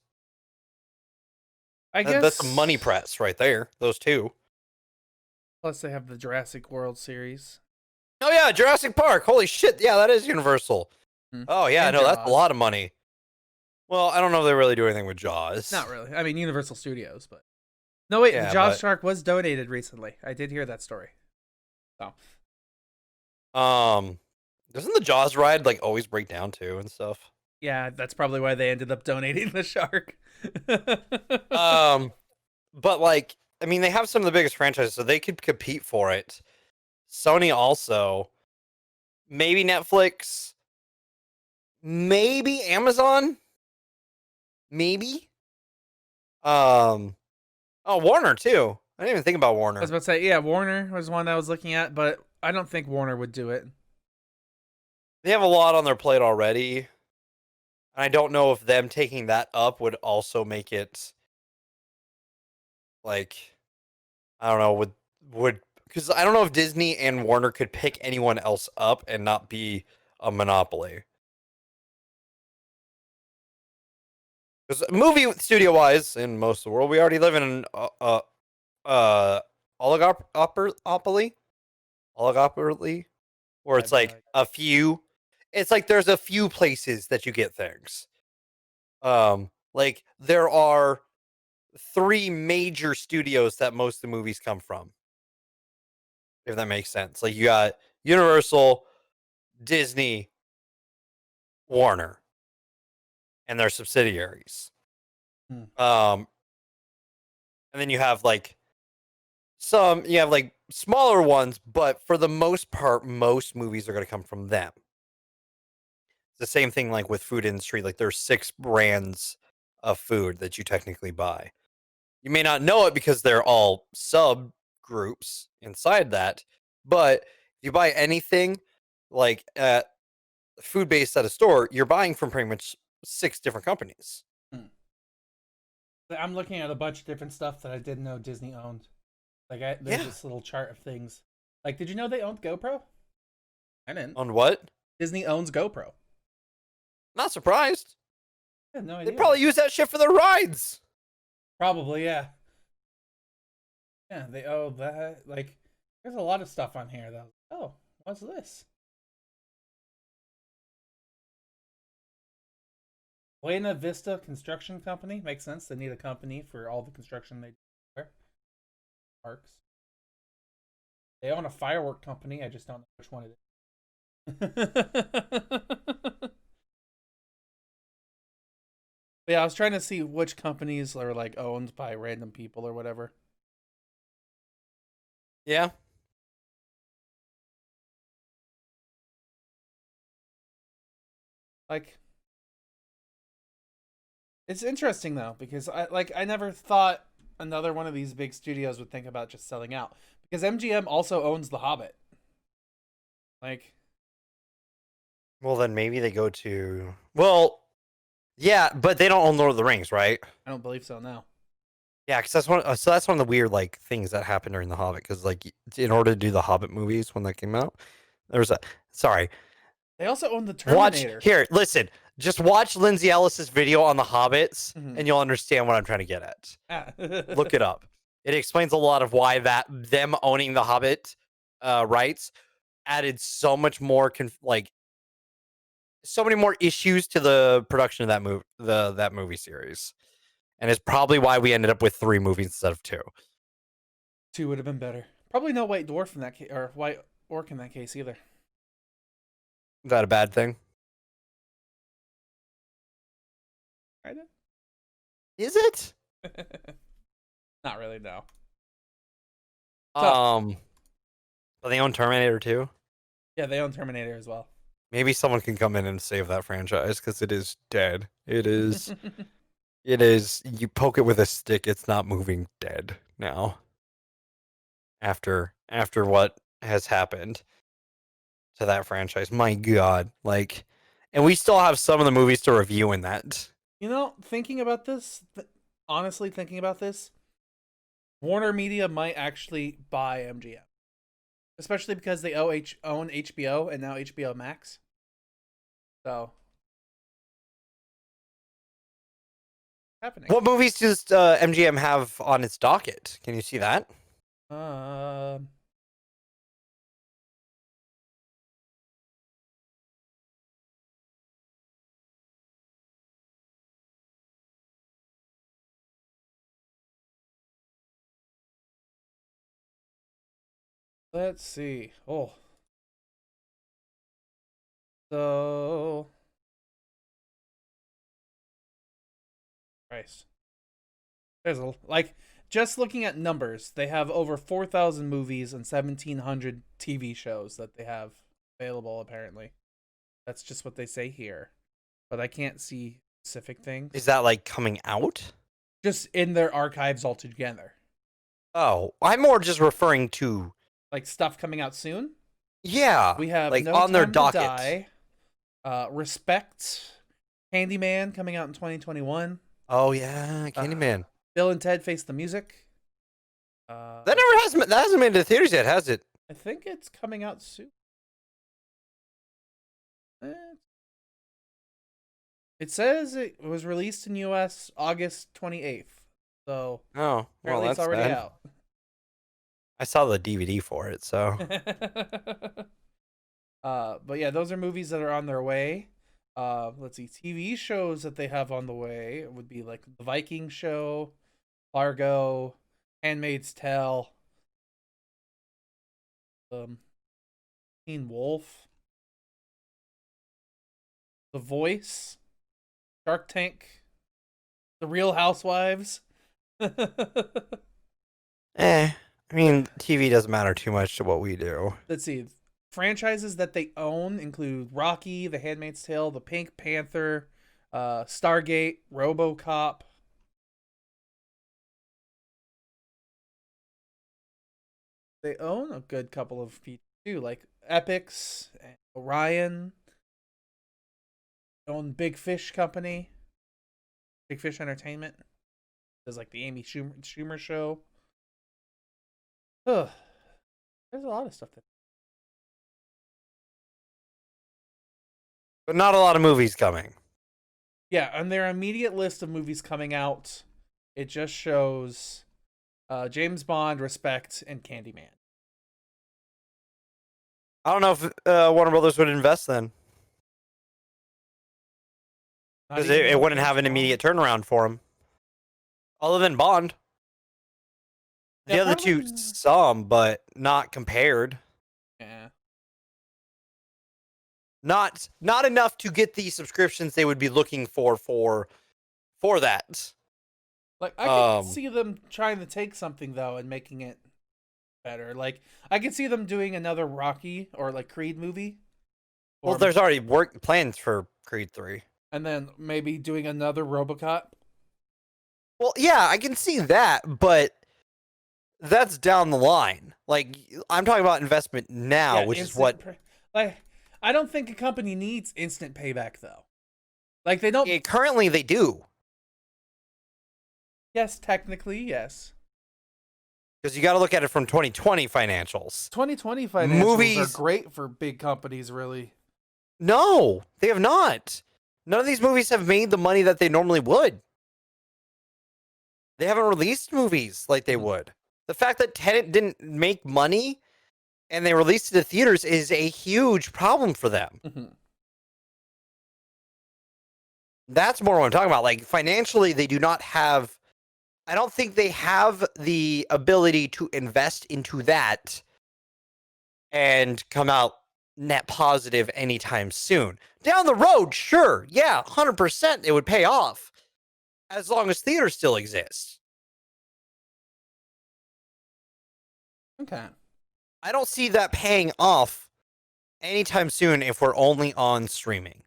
S1: I guess
S3: that's a money press right there. Those two.
S1: Plus, they have the Jurassic World series.
S3: Oh yeah, Jurassic Park. Holy shit! Yeah, that is Universal. Oh yeah,
S1: And
S3: no, that's
S1: Jaws.
S3: a lot of money. Well, I don't know if they really do anything with Jaws.
S1: Not really. I mean, Universal Studios, but no, wait.
S3: Yeah,
S1: Jaws Shark was donated recently. I did hear that story. So,
S3: doesn't the Jaws ride like always break down too and stuff?
S1: yeah, that's probably why they ended up donating the shark.
S3: But like, I mean, they have some of the biggest franchises, so they could compete for it. Sony also, maybe Netflix, maybe Amazon, maybe. Oh, Warner too. I didn't even think about Warner.
S1: I was about to say, yeah, Warner was one I was looking at, but I don't think Warner would do it.
S3: They have a lot on their plate already. And I don't know if them taking that up would also make it like, I don't know, would because I don't know if Disney and Warner could pick anyone else up and not be a monopoly. Because movie studio wise, in most of the world, we already live in an oligopoly, where it's like a few it's like there's a few places that you get things. Like there are 3 major studios that most of the movies come from. If that makes sense. Like you got Universal, Disney, Warner, and their subsidiaries.
S1: Hmm.
S3: And then you have like smaller ones, but for the most part, most movies are going to come from them. It's the same thing like with food industry. Like there's 6 brands of food that you technically buy. You may not know it because they're all subgroups inside that, but if you buy anything like food based at a store, you're buying from pretty much 6 different companies.
S1: Hmm. I'm looking at a bunch of different stuff that I didn't know Disney owned. There's this little chart of things. Like, did you know they owned GoPro? I didn't.
S3: On what?
S1: Disney owns GoPro.
S3: Not surprised.
S1: I had no
S3: They
S1: idea.
S3: probably use that shit for their rides.
S1: Probably, yeah. Yeah, they owe that. Like, there's a lot of stuff on here though. Oh, what's this? Buena Vista Construction Company. Makes sense. They need a company for all the construction they do there. Parks. They own a firework company. I just don't know which one it is. Yeah, I was trying to see which companies are like owned by random people or whatever.
S3: Yeah.
S1: Like, it's interesting though because I never thought another one of these big studios would think about just selling out because MGM also owns The Hobbit. Like,
S3: Well, then maybe they go to. Well, yeah, but they don't own Lord of the Rings, right?
S1: I don't believe so now.
S3: Yeah, because that's one. So that's one of the weird like things that happened during the Hobbit. Because like in order to do the Hobbit movies when that came out, there was a. Sorry,
S1: They also own the
S3: watch
S1: Terminator.
S3: here. Listen, just watch Lindsay Ellis's video on the Hobbits,
S1: Mhm.
S3: and you'll understand what I'm trying to get at.
S1: Ah.
S3: Look it up. It explains a lot of why that them owning the Hobbit rights added so much more so many more issues to the production of that movie that movie series. And it's probably why we ended up with 3 movies instead of 2.
S1: 2 would have been better. Probably no White Dwarf in that case, or White Orc in that case either.
S3: Is that a bad thing?
S1: Right?
S3: Is it?
S1: Not really, no.
S3: But they own Terminator too.
S1: Yeah, they own Terminator as well.
S3: Maybe someone can come in and save that franchise because it is dead. It is. It is. You poke it with a stick, it's not moving. Dead now. After what has happened to that franchise, my God, like, and we still have some of the movies to review in that.
S1: You know, honestly thinking about this, Warner Media might actually buy MGM. Especially because they own HBO and now HBO Max. So, happening.
S3: What movies does MGM have on its docket? Can you see that?
S1: Let's see. Oh. So, Christ. There's just looking at numbers, they have over 4,000 movies and 1,700 TV shows that they have available, apparently. That's just what they say here. But I can't see specific things.
S3: Is that like coming out?
S1: Just in their archives altogether.
S3: Oh, I'm more just referring to
S1: Like stuff coming out soon?
S3: yeah,
S1: We have
S3: like
S1: No
S3: on their
S1: Time to
S3: docket.
S1: Die, Respect, Candyman coming out in 2021.
S3: Oh yeah, Candyman.
S1: Bill and Ted Face the Music.
S3: That hasn't made it to theaters yet, has it?
S1: I think it's coming out soon. It says it was released in US August 28th. So
S3: Oh, well,
S1: apparently
S3: that's
S1: it's already
S3: bad.
S1: out.
S3: I saw the DVD for it, so
S1: But yeah, those are movies that are on their way. Let's see, TV shows that they have on the way would be like the Viking show, Fargo, Handmaid's Tale, um, Teen Wolf, The Voice, Shark Tank, The Real Housewives.
S3: I mean, TV doesn't matter too much to what we do.
S1: Let's see. Franchises that they own include Rocky, The Handmaid's Tale, The Pink Panther, Stargate, RoboCop. They own a good couple of features too, like Epics, and Orion. They own Big Fish Company, Big Fish Entertainment. There's like the Amy Schumer show. Ugh. There's a lot of stuff that.
S3: But not a lot of movies coming.
S1: Yeah, on their immediate list of movies coming out, it just shows James Bond, Respect, and Candyman.
S3: I don't know if Warner Brothers would invest then.
S1: Not
S3: Because
S1: even
S3: it
S1: on
S3: wouldn't
S1: James
S3: have an
S1: Bond?
S3: immediate turnaround for them. Other than Bond. The
S1: Yeah,
S3: other two,
S1: probably-
S3: some, but not compared.
S1: Yeah.
S3: Not enough to get the subscriptions they would be looking for that.
S1: Like I could
S3: Um,
S1: see them trying to take something though and making it better. Like I could see them doing another Rocky or like Creed movie.
S3: Well,
S1: Or-
S3: there's already plans for Creed 3.
S1: and then maybe doing another RoboCop.
S3: Well, yeah, I can see that, but that's down the line. Like, I'm talking about investment now,
S1: Yeah,
S3: which is
S1: instant
S3: what
S1: like I don't think a company needs instant payback though. Like they don't.
S3: currently they do.
S1: Yes, technically, yes.
S3: Because you got to look at it from 2020 financials.
S1: 2020 financials
S3: Movies-
S1: are great for big companies, really.
S3: No, they have not. None of these movies have made the money that they normally would. They haven't released movies like they would. The fact that Tenet didn't make money and they released it to theaters is a huge problem for them.
S1: Mhm.
S3: That's more what I'm talking about. Like, financially, they do not have. I don't think they have the ability to invest into that and come out net positive anytime soon. Down the road, sure. Yeah, 100% it would pay off as long as theaters still exist.
S1: Okay.
S3: I don't see that paying off anytime soon if we're only on streaming.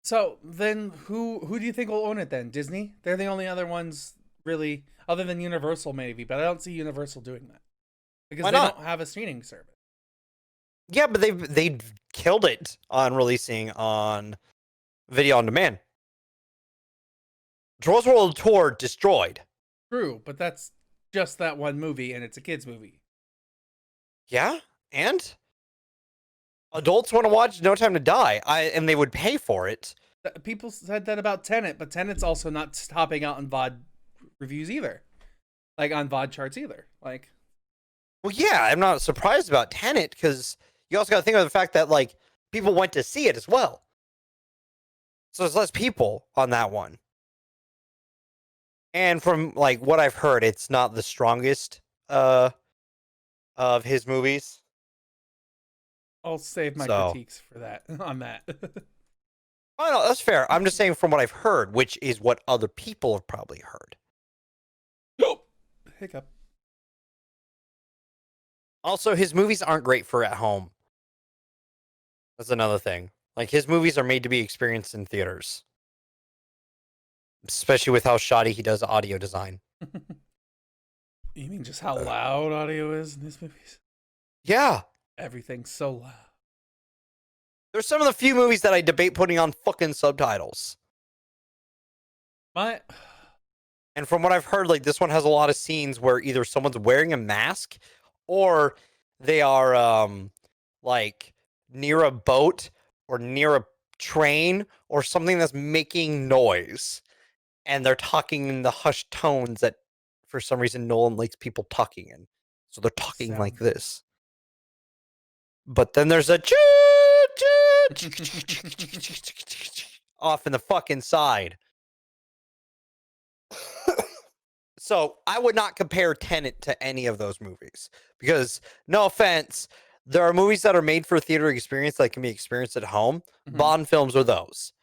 S1: So then, who do you think will own it then? Disney? They're the only other ones really, other than Universal maybe, but I don't see Universal doing that because
S3: Why
S1: they
S3: not?
S1: don't have a streaming service.
S3: Yeah, but they killed it on releasing on video on demand. Trolls World Tour destroyed.
S1: True, but that's just that one movie, and it's a kids movie.
S3: Yeah, and adults want to watch No Time to Die, and they would pay for it.
S1: People said that about Tenet, but Tenet's also not topping out on VOD reviews either, like on VOD charts either. Like,
S3: Well, yeah, I'm not surprised about Tenet because you also got to think of the fact that like people went to see it as well, so there's less people on that one. And from like what I've heard, it's not the strongest of his movies.
S1: I'll save my
S3: So-
S1: critiques for that on that.
S3: Oh no, that's fair. I'm just saying from what I've heard, which is what other people have probably heard.
S1: Nope. Hiccup.
S3: Also, his movies aren't great for at home. That's another thing. Like his movies are made to be experienced in theaters, especially with how shoddy he does audio design.
S1: You mean just how loud audio is in his movies?
S3: Yeah,
S1: Everything's so loud.
S3: there's some of the few movies that I debate putting on fucking subtitles.
S1: My
S3: And from what I've heard, like this one has a lot of scenes where either someone's wearing a mask or they are like near a boat or near a train or something that's making noise. And they're talking in the hushed tones that for some reason Nolan likes people talking in. So they're talking like
S1: Sound.
S3: this. But then there's a choo off in the fucking side. So I would not compare Tenet to any of those movies because, no offense, there are movies that are made for a theater experience that can be experienced at home. Bond films are those.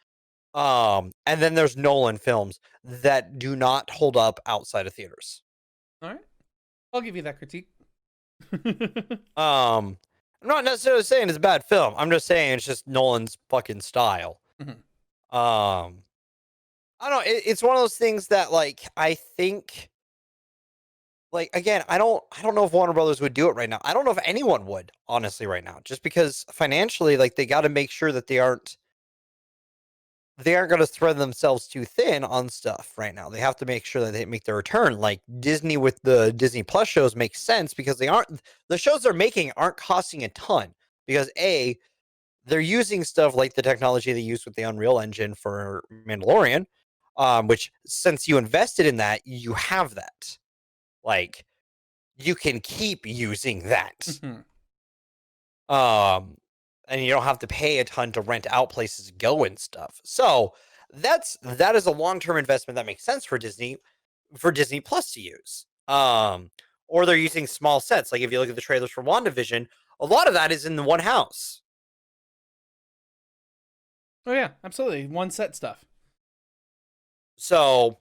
S3: And then there's Nolan films that do not hold up outside of theaters.
S1: All right, I'll give you that critique.
S3: I'm not necessarily saying it's a bad film. I'm just saying it's just Nolan's fucking style. I don't know. It's one of those things that, like, I think, like, again, I don't know if Warner Brothers would do it right now. I don't know if anyone would, honestly, right now, just because financially, like, they got to make sure that they aren't going to spread themselves too thin on stuff right now. They have to make sure that they make their return. Like Disney with the Disney Plus shows makes sense because the shows they're making aren't costing a ton because they're using stuff like the technology they use with the Unreal Engine for Mandalorian. Which, since you invested in that, you have that. Like, you can keep using that. And you don't have to pay a ton to rent out places to go and stuff. So that is a long-term investment that makes sense for Disney Plus to use. Or they're using small sets. Like if you look at the trailers for WandaVision, a lot of that is in the one house.
S1: Oh yeah, absolutely. One set stuff.
S3: So,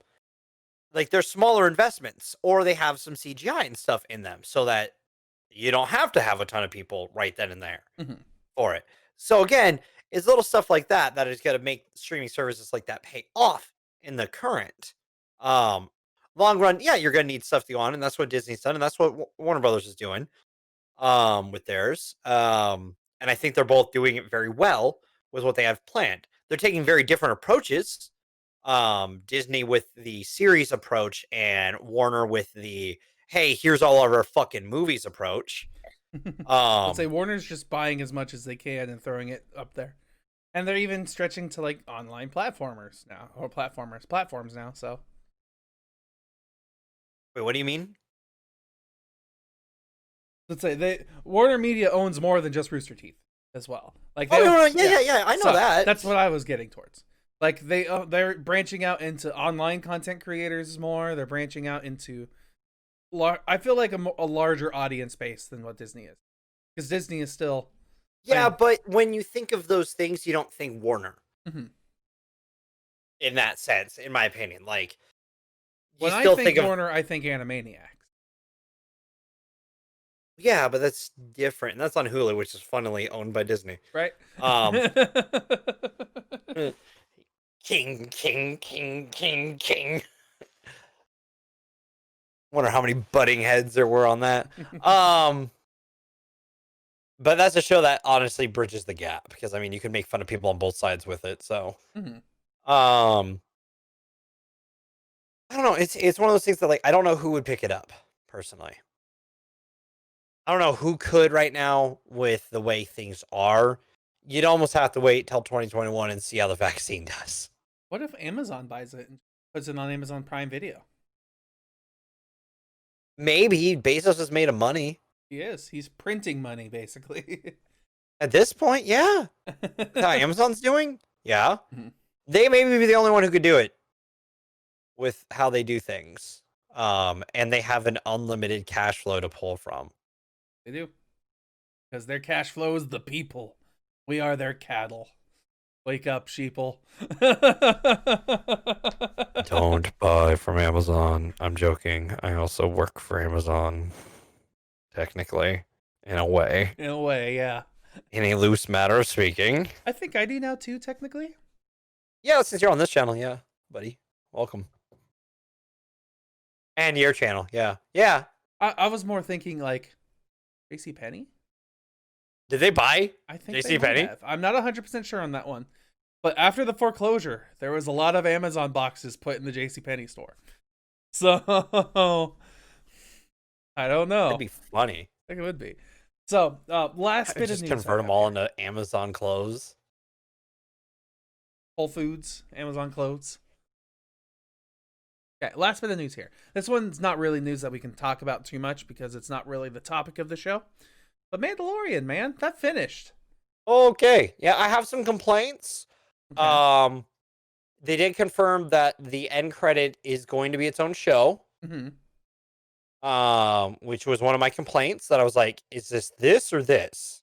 S3: like, they're smaller investments, or they have some CGI and stuff in them so that you don't have to have a ton of people right then and there for it. So, again, it's little stuff like that that is going to make streaming services like that pay off in the current. Long run, yeah, you're going to need stuff to go on, and that's what Disney's done, and that's what Warner Brothers is doing with theirs. And I think they're both doing it very well with what they have planned. They're taking very different approaches. Disney with the series approach and Warner with the, hey, here's all of our fucking movies approach.
S1: I'd say Warner's just buying as much as they can and throwing it up there. And they're even stretching to like online platforms now, so.
S3: Wait, what do you mean?
S1: Let's say Warner Media owns more than just Rooster Teeth as well. Like,
S3: yeah, I know that.
S1: That's what I was getting towards. Like they're branching out into online content creators more. They're branching out into, I feel like a larger audience base than what Disney is, because Disney is still.
S3: Yeah, but when you think of those things, you don't think Warner. In that sense, in my opinion, like
S1: when I think Warner, I think Animaniacs.
S3: Yeah, but that's different. And that's on Hulu, which is funnily owned by Disney.
S1: Right.
S3: King. Wonder how many butting heads there were on that. But that's a show that honestly bridges the gap because I mean you can make fun of people on both sides with it. So I don't know. It's one of those things that, like, I don't know who would pick it up personally. I don't know who could right now with the way things are. You'd almost have to wait till 2021 and see how the vaccine does.
S1: What if Amazon buys it and puts it on Amazon Prime Video?
S3: Maybe. Bezos has made a money.
S1: He is. He's printing money, basically.
S3: At this point, yeah. That's how Amazon's doing? Yeah. They may be the only one who could do it with how they do things. And they have an unlimited cash flow to pull from.
S1: They do. Because their cash flow is the people. We are their cattle. Wake up, sheeple.
S3: Don't buy from Amazon. I'm joking. I also work for Amazon. Technically. In a way.
S1: In a way, yeah.
S3: In a loose matter of speaking.
S1: I think I do now too, technically.
S3: Yeah, since you're on this channel, yeah, buddy. Welcome. And your channel, yeah. Yeah.
S1: I was more thinking like JCPenney?
S3: Did they buy
S1: I think
S3: JCPenney?
S1: I'm not 100% sure on that one. But after the foreclosure, there was a lot of Amazon boxes put in the JCPenney store. So, I don't know.
S3: That'd be funny.
S1: I think it would be. So, last bit of news.
S3: Just convert them all into Amazon clothes.
S1: Whole Foods, Amazon clothes. Okay, last bit of news here. This one's not really news that we can talk about too much because it's not really the topic of the show. But Mandalorian, man, that finished.
S3: Okay. Yeah, I have some complaints.
S1: Okay.
S3: They did confirm that the end credit is going to be its own show.
S1: Mm-hmm.
S3: Which was one of my complaints that I was like, is this or this?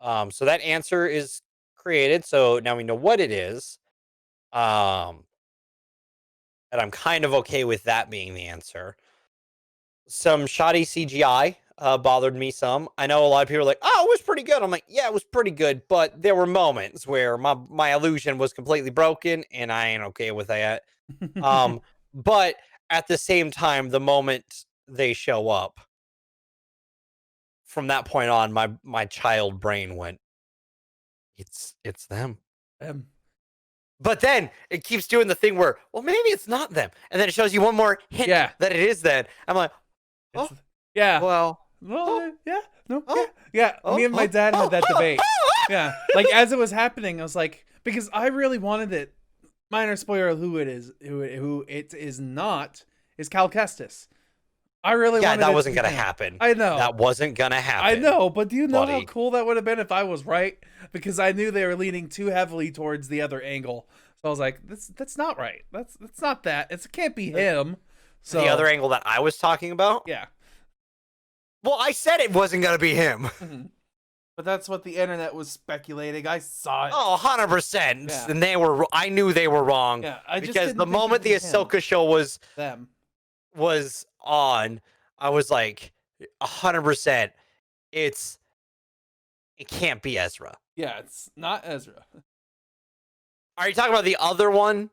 S3: So that answer is created. So now we know what it is. Um, and I'm kind of okay with that being the answer. Some shoddy CGI bothered me some. I know a lot of people are like, "Oh, it was pretty good." I'm like, "Yeah, it was pretty good," but there were moments where my illusion was completely broken, and I ain't okay with that. Um, but at the same time, the moment they show up, from that point on, my child brain went, "It's them."
S1: um,
S3: But then it keeps doing the thing where, well, maybe it's not them, and then it shows you one more hint
S1: yeah.
S3: that it is them. I'm like,
S1: It's
S3: oh,
S1: yeah.
S3: well, oh,
S1: Well, yeah. No. Yeah.
S3: oh,
S1: Yeah.
S3: oh,
S1: Me and my
S3: oh,
S1: dad had
S3: oh,
S1: that
S3: oh,
S1: debate.
S3: oh,
S1: Yeah. Like as it was happening, I was like, because I really wanted it. Minor spoiler: who it is, who it is not, is Cal Kestis. I really
S3: yeah,
S1: wanted
S3: that
S1: it to
S3: wasn't
S1: be
S3: gonna
S1: him.
S3: happen.
S1: I know.
S3: That wasn't gonna
S1: I
S3: happen,
S1: know, but do you know how
S3: buddy.
S1: cool that would have been if I was right? Because I knew they were leaning too heavily towards the other angle. So I was like, that's not right. That's not that. It can't be him. So
S3: The other angle that I was talking about.
S1: yeah.
S3: Well, I said it wasn't gonna be him.
S1: Mhm. But that's what the internet was speculating. I saw it.
S3: Oh, 100%.
S1: Yeah.
S3: And I knew they were wrong.
S1: Yeah, I just
S3: Because
S1: didn't
S3: the
S1: think
S3: moment
S1: it'd
S3: the
S1: be him.
S3: Ahsoka show
S1: Them.
S3: was on, I was like, 100%. It can't be Ezra.
S1: Yeah, it's not Ezra.
S3: Are you talking about the other one?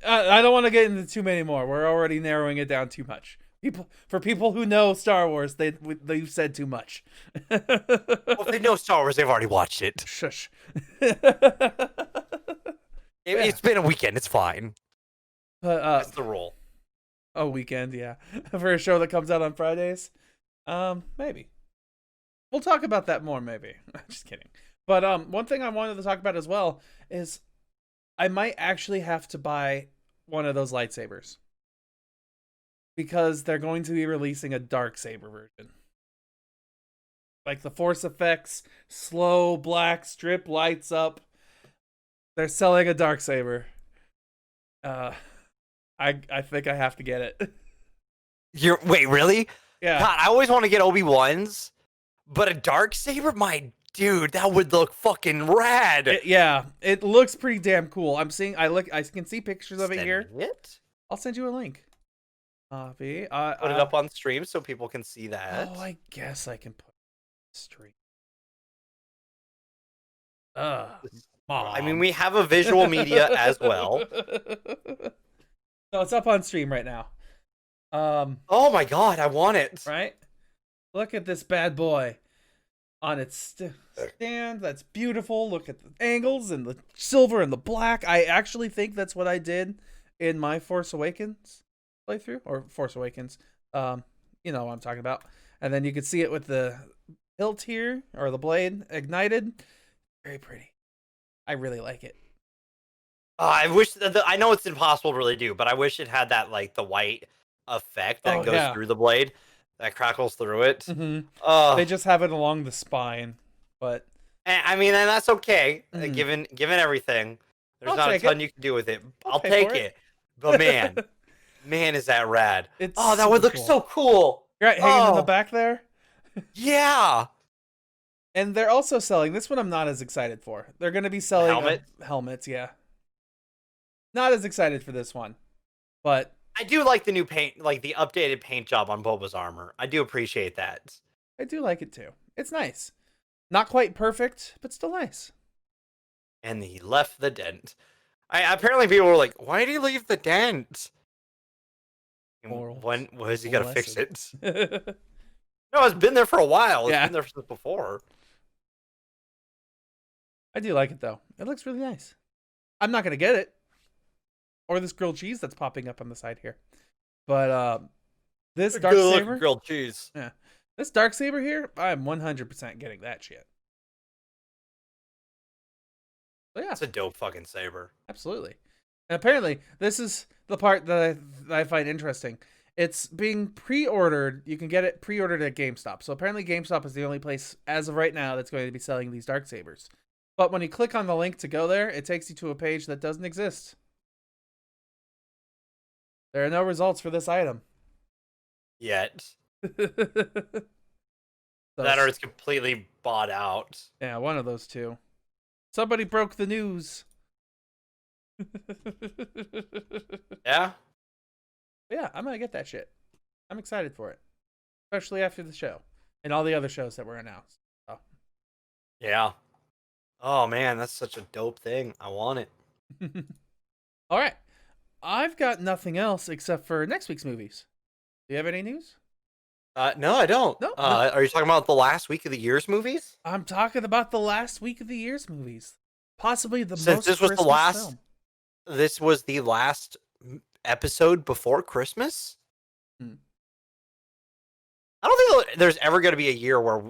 S1: I don't want to get into too many more. We're already narrowing it down too much. People who know Star Wars, they've said too much.
S3: Well, if they know Star Wars, they've already watched it.
S1: Shush.
S3: It's been a weekend. It's fine. That's the rule.
S1: A weekend, yeah, for a show that comes out on Fridays. Maybe we'll talk about that more. Maybe. Just kidding. But one thing I wanted to talk about as well is I might actually have to buy one of those lightsabers because they're going to be releasing a dark saber version. Like the force effects, slow black strip lights up. They're selling a dark saber. I think I have to get it.
S3: Wait, really?
S1: Yeah.
S3: God, I always want to get Obi-Wan's, but a dark saber, my dude, that would look fucking rad.
S1: It looks pretty damn cool. I can see pictures of it here.
S3: It?
S1: I'll send you a link.
S3: Put it up on stream so people can see that.
S1: Oh, I guess I can put it on stream.
S3: I mean, we have a visual media as well.
S1: No, it's up on stream right now.
S3: Oh my god, I want it.
S1: Right? Look at this bad boy on its stand. That's beautiful. Look at the angles and the silver and the black. I actually think that's what I did in my Force Awakens playthrough, or Force Awakens. You know what I'm talking about. And then you can see it with the hilt here, or the blade ignited. Very pretty. I really like it.
S3: I wish I know it's impossible to really do, but I wish it had that like the white effect that goes through the blade, that crackles through it.
S1: Mm-hmm. They just have it along the spine, but
S3: I mean, and that's okay. Given everything, there's not a ton you can do with it. I'll take it. But man, is that rad? That would look so cool.
S1: Right, hanging in the back there.
S3: Yeah.
S1: And they're also selling this one. I'm not as excited for. They're going to be selling helmets. Yeah. Not as excited for this one, but
S3: I do like the new paint, like the updated paint job on Boba's armor. I do appreciate that.
S1: I do like it too. It's nice. Not quite perfect, but still nice.
S3: And he left the dent. Apparently people were like, why did he leave the dent? When was he going to fix it? No, it's been there for a while. It's been there since before.
S1: I do like it though. It looks really nice. I'm not going to get it. Or this grilled cheese that's popping up on the side here. But this dark saber,
S3: grilled cheese.
S1: Yeah. This dark saber here, I'm 100% getting that shit. So yeah.
S3: It's a dope fucking saber.
S1: Absolutely. And apparently, this is the part that I find interesting. It's being pre-ordered. You can get it pre-ordered at GameStop. So apparently GameStop is the only place as of right now that's going to be selling these Darksabers. But when you click on the link to go there, it takes you to a page that doesn't exist. There are no results for this item.
S3: Yet.
S1: So,
S3: That or it's completely bought out.
S1: yeah, one of those two. Somebody broke the news.
S3: Yeah?
S1: Yeah, I'm going to get that shit. I'm excited for it. Especially after the show. And all the other shows that were announced. So.
S3: Yeah. Oh man, that's such a dope thing. I want it.
S1: All right. I've got nothing else except for next week's movies. Do you have any news?
S3: No, I don't.
S1: No.
S3: Are you talking about the last week of the year's movies?
S1: I'm talking about the last week of the year's movies. Possibly the
S3: Since
S1: most
S3: this was the
S1: Christmas
S3: last
S1: film.
S3: This was the last episode before Christmas?
S1: Hmm.
S3: I don't think there's ever going to be a year where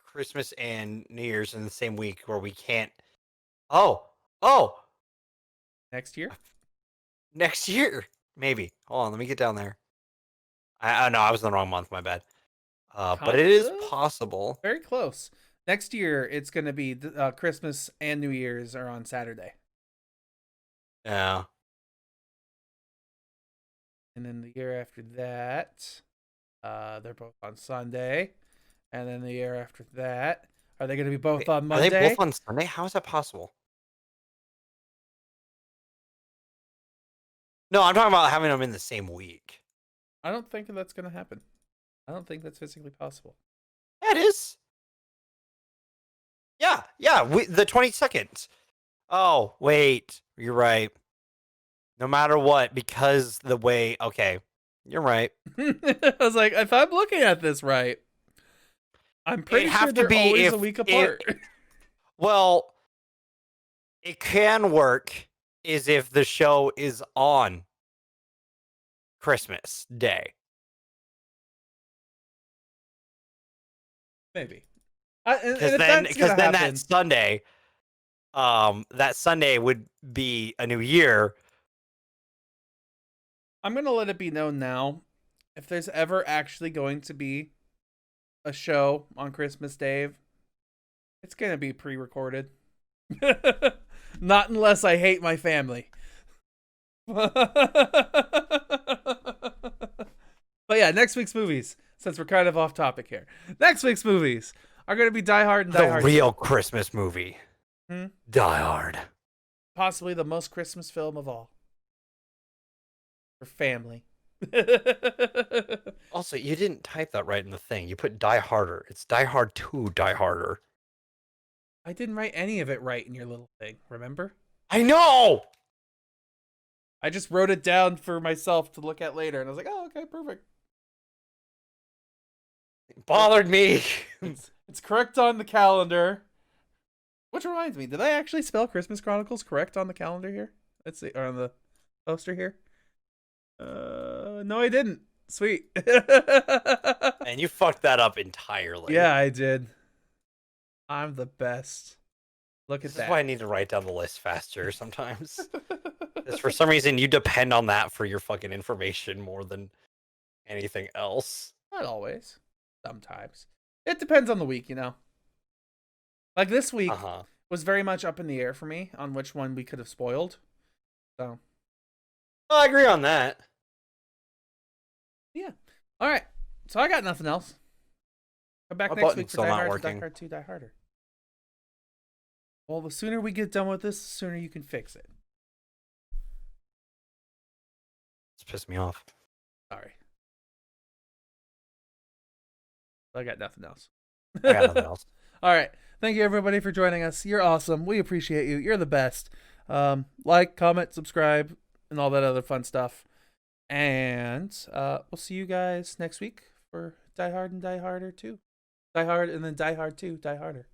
S3: Christmas and New Year's in the same week where we can't. Oh,
S1: Next year?
S3: next year maybe. Hold on, let me get down there. I know I was in the wrong month. My bad. But it is
S1: Kinda?
S3: possible.
S1: Very close. Next year, it's going to be Christmas and New Year's are on Saturday.
S3: Yeah.
S1: And then the year after that, they're both on Sunday. And then the year after that, are they going to be both on Monday?
S3: Are they both on Sunday? How is that possible? No, I'm talking about having them in the same week.
S1: I don't think that's going to happen. I don't think that's physically possible.
S3: Yeah, it is. Yeah, the 22nd. Oh, wait. You're right. No matter what, because the way... Okay, you're right.
S1: I was like, if I'm looking at this right, I'm pretty sure they're always a week apart.
S3: Well, it can work is if the show is on Christmas Day.
S1: Maybe.
S3: Because then that Sunday would be a new year.
S1: I'm going to let it be known now, if there's ever actually going to be a show on Christmas Day, it's going to be pre-recorded. Not unless I hate my family. But yeah, next week's movies, since we're kind of off topic here. Next week's movies are going to be Die Hard and Die Hard.
S3: The real Christmas movie. Die Hard.
S1: Possibly the most Christmas film of all. For family.
S3: Also, you didn't type that right in the thing. You put Die Harder. It's Die Hard 2 Die Harder.
S1: I didn't write any of it right in your little thing, remember?
S3: I know!
S1: I just wrote it down for myself to look at later, and I was like, oh, okay, perfect.
S3: It bothered me.
S1: It's correct on the calendar. Which reminds me, did I actually spell Christmas Chronicles correct on the calendar here? Let's see, or on the poster here? No, I didn't. Sweet.
S3: And you fucked that up entirely.
S1: Yeah, I did. I'm the best. Look at that.
S3: That's why I need to write down the list faster sometimes. For some reason, you depend on that for your fucking information more than anything else.
S1: Not always. Sometimes. It depends on the week, you know. Like this week was very much up in the air for me on which one we could have spoiled. So.
S3: Well, I agree on that.
S1: Yeah. All right. So I got nothing else. Come back next week for Die Hard, Die Hard 2, Die Harder. Well, the sooner we get done with this, the sooner you can fix it.
S3: It's pissed me off.
S1: Sorry. I got nothing else.
S3: I got nothing else.
S1: All right. Thank you, everybody, for joining us. You're awesome. We appreciate you. You're the best. Like, comment, subscribe, and all that other fun stuff. And we'll see you guys next week for Die Hard and Die Harder 2. Die Hard and then Die Hard 2, Die Harder.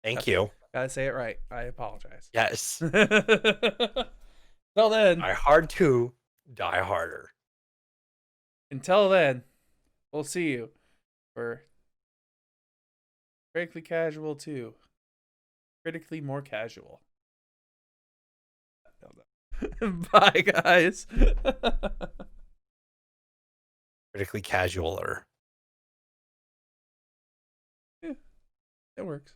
S3: Thank you.
S1: Gotta say it right. I apologize.
S3: Yes.
S1: Till then.
S3: Die Hard 2, Die Harder.
S1: Until then, we'll see you for Critically Casual 2. Critically More Casual. Bye, guys.
S3: critically casualer.
S1: It works.